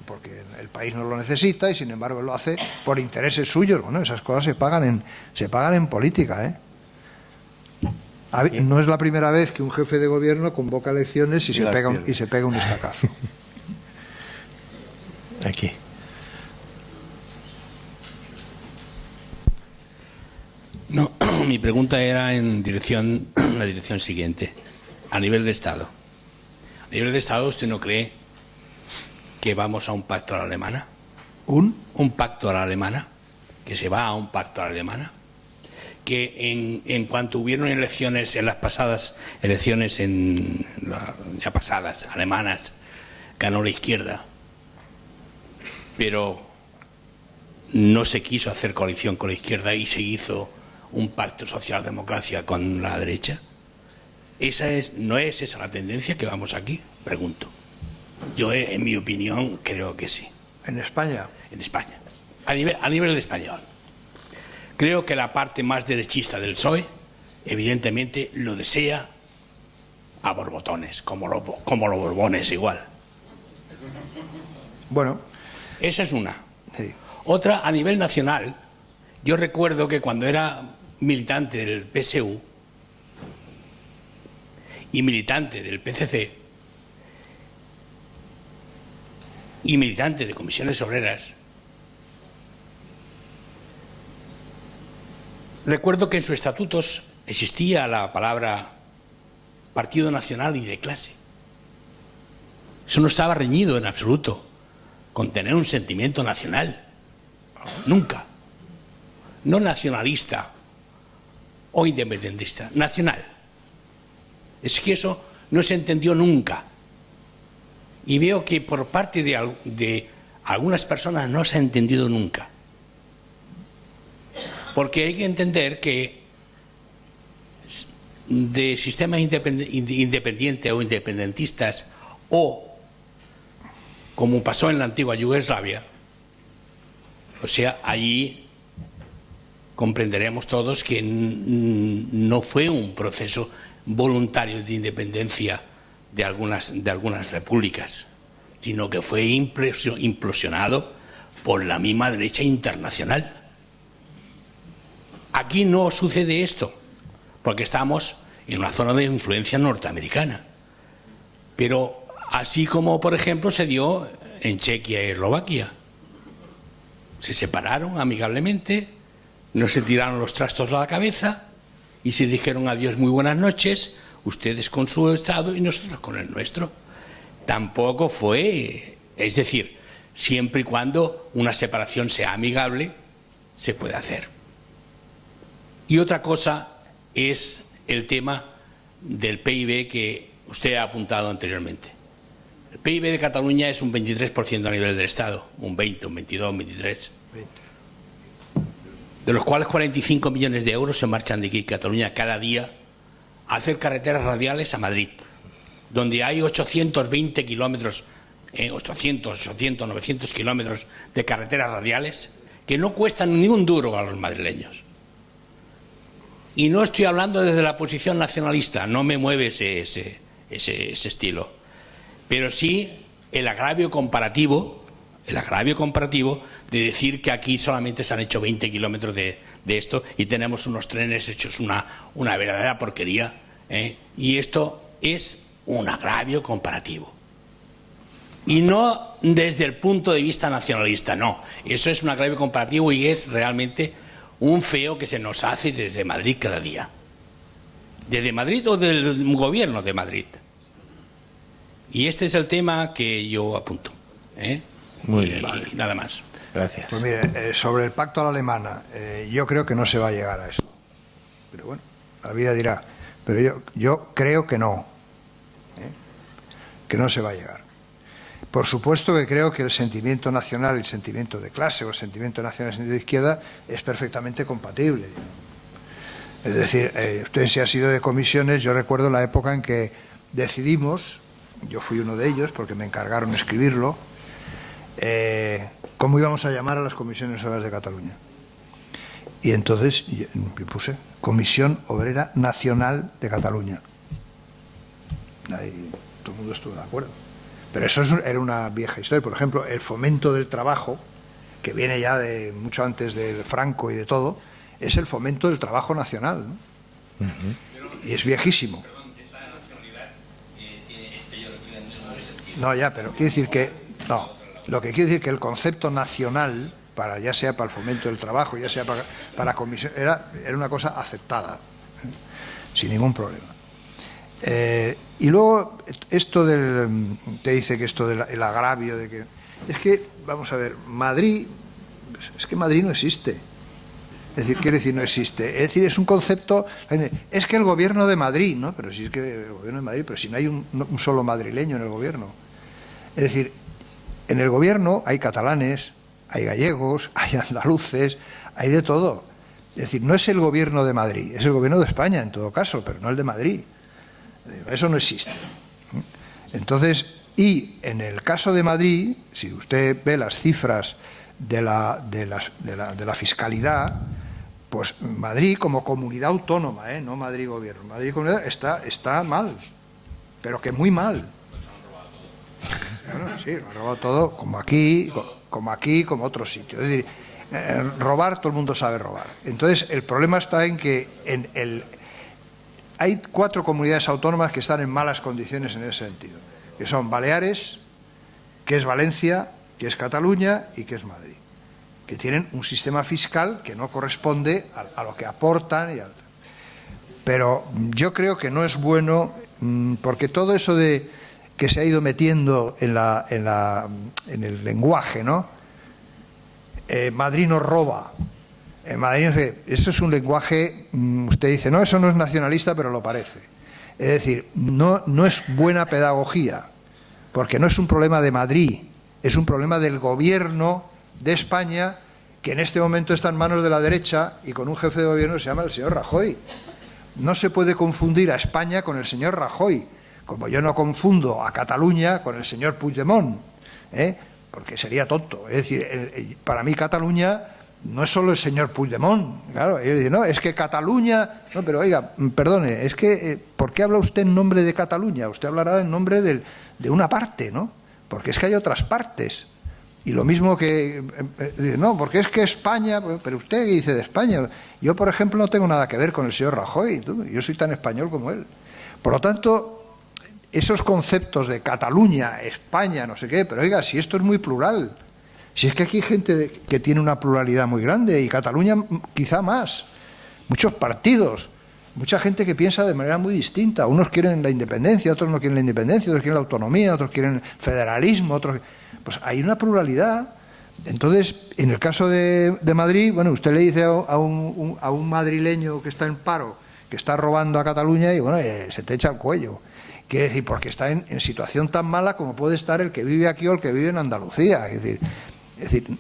el país no lo necesita y sin embargo lo hace por intereses suyos. Bueno, esas cosas se pagan en política, ¿eh? No es la primera vez que un jefe de gobierno convoca elecciones y se pega un estacazo. Aquí. No, mi pregunta era en la dirección siguiente. A nivel de Estado. A nivel de Estado, ¿usted no cree que vamos a un pacto a la alemana? ¿Un? Un pacto a la alemana, que se va a un pacto a la alemana, que en cuanto hubieron elecciones, en las pasadas elecciones ya pasadas, alemanas, ganó la izquierda, pero no se quiso hacer coalición con la izquierda y se hizo un pacto socialdemocracia con la derecha. ¿No es esa la tendencia que vamos aquí? Pregunto. Yo, en mi opinión, creo que sí. ¿En España? En España. A nivel español. Creo que la parte más derechista del PSOE, evidentemente, lo desea a borbotones, como los Borbones igual. Bueno. Esa es una. Sí. Otra, a nivel nacional, yo recuerdo que cuando era militante del PSU y militante del PCC y militante de comisiones obreras, recuerdo que en sus estatutos existía la palabra Partido Nacional y de clase. Eso no estaba reñido en absoluto con tener un sentimiento nacional. Nunca. No nacionalista o independentista, nacional. Es que eso no se entendió nunca. Y veo que por parte de algunas personas no se ha entendido nunca. Porque hay que entender que de sistemas independientes o independentistas, o como pasó en la antigua Yugoslavia, o sea, allí comprenderemos todos que no fue un proceso voluntario de independencia de algunas repúblicas, sino que fue implosionado por la misma derecha internacional. Aquí no sucede esto, porque estamos en una zona de influencia norteamericana. Pero así como, por ejemplo, se dio en Chequia y Eslovaquia. Se separaron amigablemente, no se tiraron los trastos a la cabeza y se dijeron adiós, muy buenas noches, ustedes con su estado y nosotros con el nuestro. Tampoco fue, es decir, siempre y cuando una separación sea amigable, se puede hacer. Y otra cosa es el tema del PIB que usted ha apuntado anteriormente. El PIB de Cataluña es un 23% a nivel del Estado, un 20, un 22, un 23. De los cuales 45 millones de euros se marchan de aquí, Cataluña, cada día a hacer carreteras radiales a Madrid, donde hay 820 kilómetros, 900 kilómetros de carreteras radiales que no cuestan ni un duro a los madrileños. Y no estoy hablando desde la posición nacionalista, no me mueve ese estilo. Pero sí el agravio comparativo de decir que aquí solamente se han hecho 20 kilómetros de esto y tenemos unos trenes hechos una verdadera porquería, ¿eh? Y esto es un agravio comparativo. Y no desde el punto de vista nacionalista, no. Eso es un agravio comparativo y es realmente un feo que se nos hace desde Madrid cada día. Desde Madrid o del gobierno de Madrid. Y este es el tema que yo apunto, ¿eh? Muy bien. Vale. Y nada más. Gracias. Pues mire, sobre el pacto a la alemana, yo creo que no se va a llegar a eso. Pero bueno, la vida dirá. Pero yo creo que no. Que no se va a llegar. Por supuesto que creo que el sentimiento nacional, el sentimiento de clase o el sentimiento nacional de izquierda es perfectamente compatible. Es decir, usted se ha sido de comisiones, yo recuerdo la época en que decidimos, yo fui uno de ellos porque me encargaron escribirlo, cómo íbamos a llamar a las comisiones obreras de Cataluña. Y entonces yo puse Comisión Obrera Nacional de Cataluña. Ahí todo el mundo estuvo de acuerdo. Pero eso era una vieja historia. Por ejemplo, el fomento del trabajo, que viene ya de mucho antes del Franco y de todo, es el fomento del trabajo nacional, ¿no? Y es viejísimo. No, ya, pero quiere decir que no. Lo que quiere decir que el concepto nacional, ya sea para el fomento del trabajo, ya sea para comisión, era una cosa aceptada, sin ningún problema. Y luego, esto te dice que esto del agravio, de que... Es que, vamos a ver, Madrid, es que Madrid no existe. Es decir, quiere decir, no existe. Es decir, es un concepto... Es que el gobierno de Madrid, ¿no? Pero si es que el gobierno de Madrid, pero si no hay un solo madrileño en el gobierno. Es decir, en el gobierno hay catalanes, hay gallegos, hay andaluces, hay de todo. Es decir, no es el gobierno de Madrid, es el gobierno de España en todo caso, pero no el de Madrid. Eso no existe. Entonces, y en el caso de Madrid, si usted ve las cifras de la fiscalidad, pues Madrid como comunidad autónoma, no Madrid gobierno, Madrid comunidad está mal, pero que muy mal. Bueno, sí, lo ha robado todo, como aquí, como otros sitios. Es decir, robar, todo el mundo sabe robar. Entonces, el problema está en que hay 4 comunidades autónomas que están en malas condiciones en ese sentido, que son Baleares, que es Valencia, que es Cataluña y que es Madrid, que tienen un sistema fiscal que no corresponde a lo que aportan. Pero yo creo que no es bueno, porque todo eso de que se ha ido metiendo en el lenguaje, ¿no? Madrid nos roba. Madrid, eso es un lenguaje, usted dice, no, eso no es nacionalista, pero lo parece. Es decir, no es buena pedagogía, porque no es un problema de Madrid, es un problema del gobierno de España, que en este momento está en manos de la derecha y con un jefe de gobierno que se llama el señor Rajoy. No se puede confundir a España con el señor Rajoy, como yo no confundo a Cataluña con el señor Puigdemont, porque sería tonto. Es decir, para mí Cataluña no es solo el señor Puigdemont, claro. Ellos dicen, no, es que Cataluña... No, pero oiga, perdone, es que ¿por qué habla usted en nombre de Cataluña? Usted hablará en nombre de una parte, ¿no? Porque es que hay otras partes. Y lo mismo que... no, porque es que España... Pero usted dice de España. Yo, por ejemplo, no tengo nada que ver con el señor Rajoy. Yo soy tan español como él. Por lo tanto, esos conceptos de Cataluña, España, no sé qué... Pero oiga, si esto es muy plural... Si es que aquí hay gente que tiene una pluralidad muy grande, y Cataluña quizá más, muchos partidos, mucha gente que piensa de manera muy distinta. Unos quieren la independencia, otros no quieren la independencia, otros quieren la autonomía, otros quieren federalismo, otros... Pues hay una pluralidad. Entonces, en el caso de Madrid, bueno, usted le dice a un madrileño que está en paro, que está robando a Cataluña, y bueno, se te echa el cuello. Quiere decir, porque está en situación tan mala como puede estar el que vive aquí o el que vive en Andalucía. Es decir,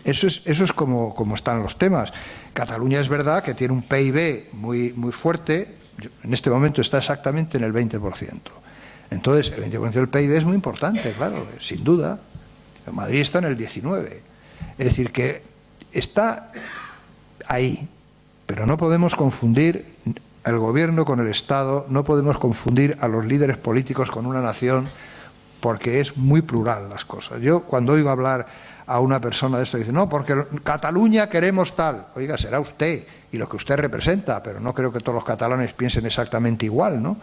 eso es como están los temas. Cataluña es verdad que tiene un PIB muy, muy fuerte, en este momento está exactamente en el 20%. Entonces, el 20% del PIB es muy importante, claro, sin duda. Madrid está en el 19%. Es decir, que está ahí, pero no podemos confundir el gobierno con el Estado, no podemos confundir a los líderes políticos con una nación, porque es muy plural las cosas. Yo, cuando oigo hablar a una persona de esto, dice, no, porque Cataluña queremos tal. Oiga, será usted y lo que usted representa, pero no creo que todos los catalanes piensen exactamente igual, ¿no?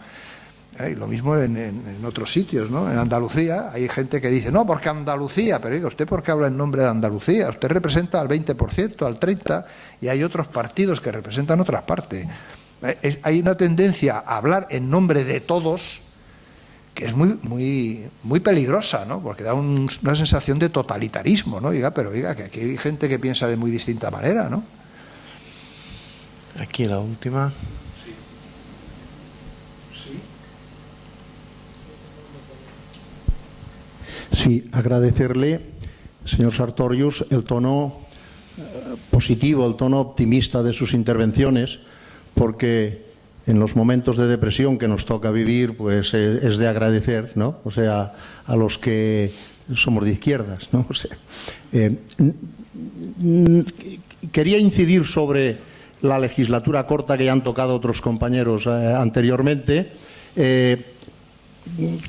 Y lo mismo en otros sitios, ¿no? En Andalucía hay gente que dice, no, porque Andalucía, pero oiga, ¿usted por qué habla en nombre de Andalucía? Usted representa al 20%, al 30%, y hay otros partidos que representan otras partes. Hay una tendencia a hablar en nombre de todos que es muy, muy, muy peligrosa, ¿no? Porque da una sensación de totalitarismo, ¿no? Oiga, pero oiga, que aquí hay gente que piensa de muy distinta manera, ¿no? Aquí la última. Sí, agradecerle, señor Sartorius, el tono positivo, el tono optimista de sus intervenciones, porque en los momentos de depresión que nos toca vivir, pues es de agradecer, ¿no? O sea, a los que somos de izquierdas, ¿no? O sea, quería incidir sobre la legislatura corta que ya han tocado otros compañeros anteriormente.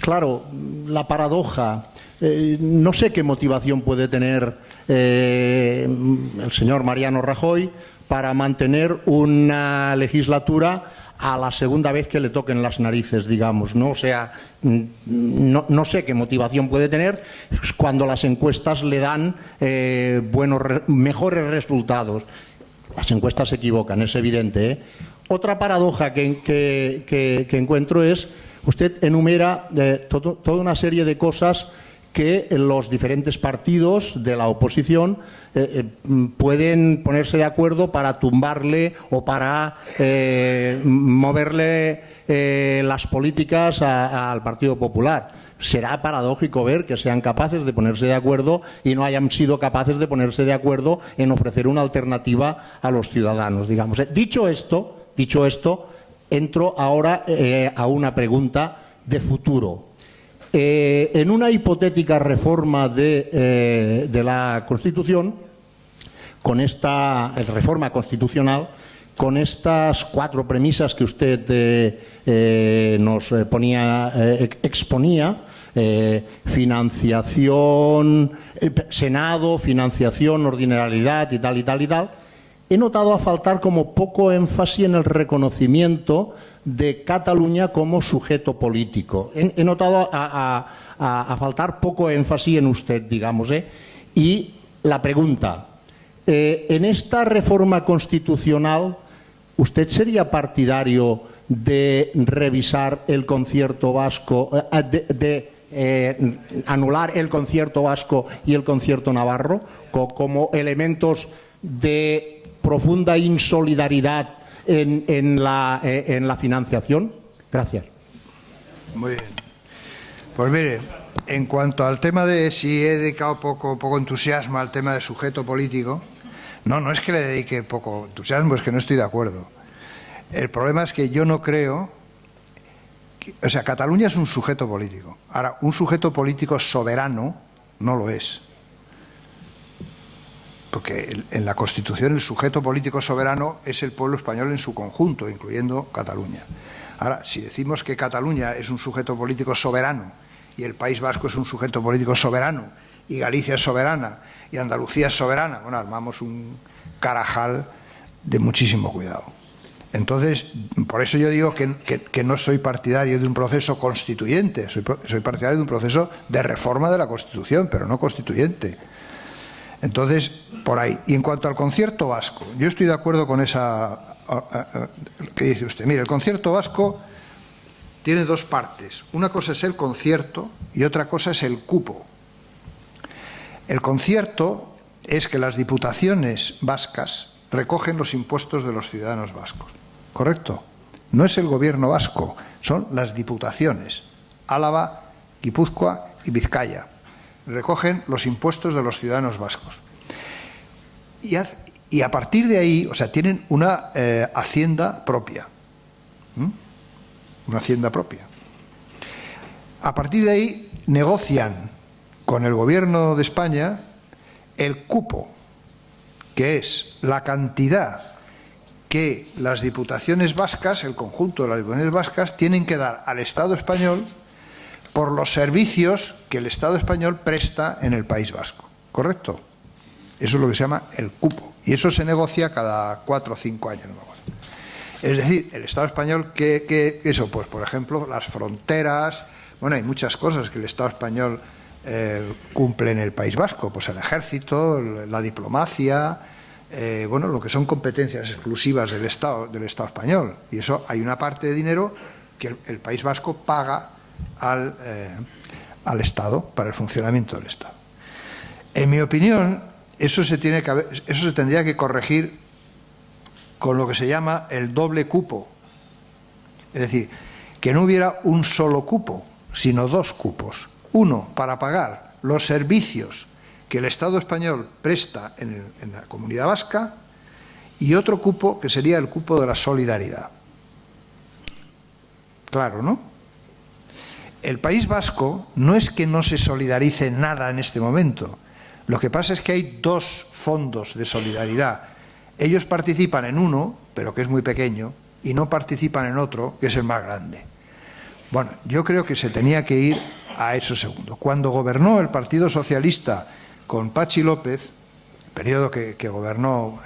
Claro, la paradoja, no sé qué motivación puede tener el señor Mariano Rajoy para mantener una legislatura a la segunda vez que le toquen las narices, digamos, ¿no? O sea, no sé qué motivación puede tener cuando las encuestas le dan mejores resultados. Las encuestas se equivocan, es evidente, ¿eh? Otra paradoja que encuentro es usted enumera toda una serie de cosas que los diferentes partidos de la oposición pueden ponerse de acuerdo para tumbarle o para moverle las políticas al Partido Popular. Será paradójico ver que sean capaces de ponerse de acuerdo y no hayan sido capaces de ponerse de acuerdo en ofrecer una alternativa a los ciudadanos, digamos. Dicho esto, entro ahora a una pregunta de futuro. En una hipotética reforma de la Constitución, con esta reforma constitucional, con estas 4 premisas que usted nos exponía, financiación, Senado, financiación, ordinariedad y tal, he notado a faltar como poco énfasis en el reconocimiento de Cataluña como sujeto político. He notado a faltar poco énfasis en usted, digamos. Y la pregunta, en esta reforma constitucional, ¿usted sería partidario de revisar el concierto vasco, anular el concierto vasco y el concierto navarro como elementos de profunda insolidaridad en la financiación? Gracias. Muy bien. Pues mire, en cuanto al tema de si he dedicado poco entusiasmo al tema de sujeto político, no es que le dedique poco entusiasmo, es que no estoy de acuerdo. El problema es que yo no creo... O sea, Cataluña es un sujeto político. Ahora, un sujeto político soberano no lo es. Porque en la Constitución el sujeto político soberano es el pueblo español en su conjunto, incluyendo Cataluña. Ahora, si decimos que Cataluña es un sujeto político soberano y el País Vasco es un sujeto político soberano y Galicia es soberana y Andalucía es soberana, bueno, armamos un carajal de muchísimo cuidado. Entonces, por eso yo digo que no soy partidario de un proceso constituyente, soy partidario de un proceso de reforma de la Constitución, pero no constituyente. Entonces, por ahí. Y en cuanto al concierto vasco, yo estoy de acuerdo con esa que dice usted. Mire, el concierto vasco tiene 2 partes. Una cosa es el concierto y otra cosa es el cupo. El concierto es que las diputaciones vascas recogen los impuestos de los ciudadanos vascos. ¿Correcto? No es el gobierno vasco, son las diputaciones. Álava, Guipúzcoa y Vizcaya. Recogen los impuestos de los ciudadanos vascos. Y a partir de ahí, o sea, tienen una hacienda propia. Una hacienda propia. A partir de ahí negocian con el gobierno de España el cupo, que es la cantidad que las diputaciones vascas, el conjunto de las diputaciones vascas, tienen que dar al Estado español por los servicios que el Estado español presta en el País Vasco. ¿Correcto? Eso es lo que se llama el cupo. Y eso se negocia cada 4 o 5 años. No me acuerdo. Es decir, el Estado español, que eso, pues por ejemplo, las fronteras, bueno, hay muchas cosas que el Estado español cumple en el País Vasco, pues el ejército, la diplomacia, bueno, lo que son competencias exclusivas del Estado español. Y eso hay una parte de dinero que el País Vasco paga al Estado para el funcionamiento del Estado. En mi opinión, eso se tendría que corregir con lo que se llama el doble cupo. Es decir, que no hubiera un solo cupo, sino 2 cupos. Uno para pagar los servicios que el Estado español presta en la Comunidad Vasca y otro cupo que sería el cupo de la solidaridad. Claro, ¿no? El País Vasco no es que no se solidarice nada en este momento. Lo que pasa es que hay 2 fondos de solidaridad. Ellos participan en uno, pero que es muy pequeño, y no participan en otro, que es el más grande. Bueno, yo creo que se tenía que ir a eso segundo. Cuando gobernó el Partido Socialista con Patxi López, periodo que gobernó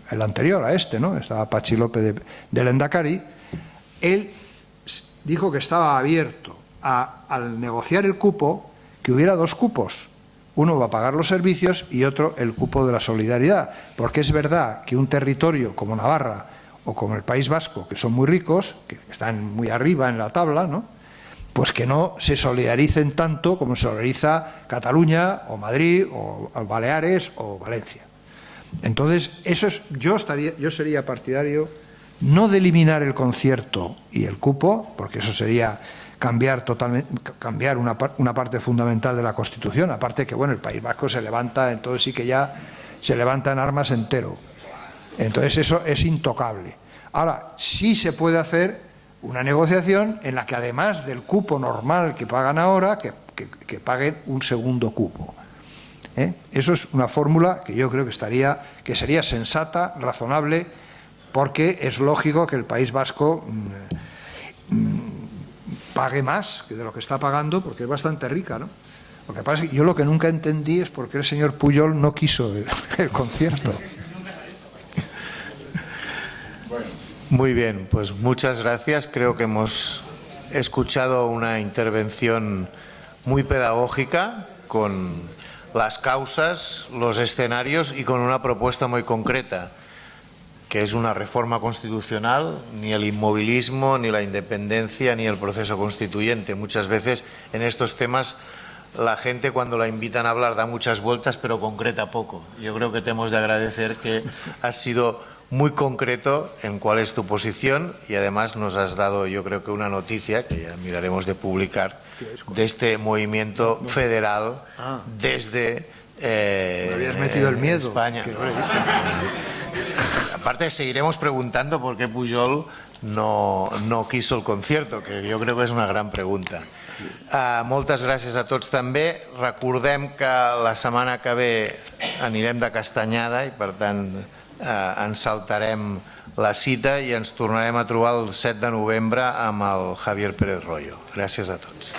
el anterior a este, ¿no? Estaba Patxi López de Lehendakari, él dijo que estaba abierto al negociar el cupo, que hubiera 2 cupos. Uno va a pagar los servicios y otro el cupo de la solidaridad. Porque es verdad que un territorio como Navarra o como el País Vasco, que son muy ricos, que están muy arriba en la tabla, ¿no?, pues que no se solidaricen tanto como se solidariza Cataluña o Madrid o Baleares o Valencia. Entonces, yo sería partidario no de eliminar el concierto y el cupo, porque eso sería cambiar una parte fundamental de la Constitución, aparte que bueno, el País Vasco se levanta, entonces sí que ya se levanta en armas entero. Entonces eso es intocable. Ahora, sí se puede hacer una negociación en la que además del cupo normal que pagan ahora, que paguen un segundo cupo. Eso es una fórmula que yo creo que sería sensata, razonable, porque es lógico que el País Vasco pague más que de lo que está pagando, porque es bastante rica, ¿no? Lo que pasa es que yo lo que nunca entendí es por qué el señor Pujol no quiso el concierto. Muy bien, pues muchas gracias. Creo que hemos escuchado una intervención muy pedagógica con las causas, los escenarios y con una propuesta muy concreta, que es una reforma constitucional, ni el inmovilismo, ni la independencia, ni el proceso constituyente. Muchas veces en estos temas la gente cuando la invitan a hablar da muchas vueltas, pero concreta poco. Yo creo que te hemos de agradecer que has sido muy concreto en cuál es tu posición y además nos has dado, yo creo que una noticia que ya miraremos de publicar, de este movimiento federal desde me habías metido el miedo, España. Aparte seguiremos preguntando por qué Pujol no quiso el concierto, que jo crec que és una gran pregunta. Moltes gràcies a tots també. Recordem que la setmana que ve anirem de castanyada i per tant ens saltarem la cita i ens tornarem a trobar el 7 de novembre amb el Javier Pérez Royo. Gràcies a tots.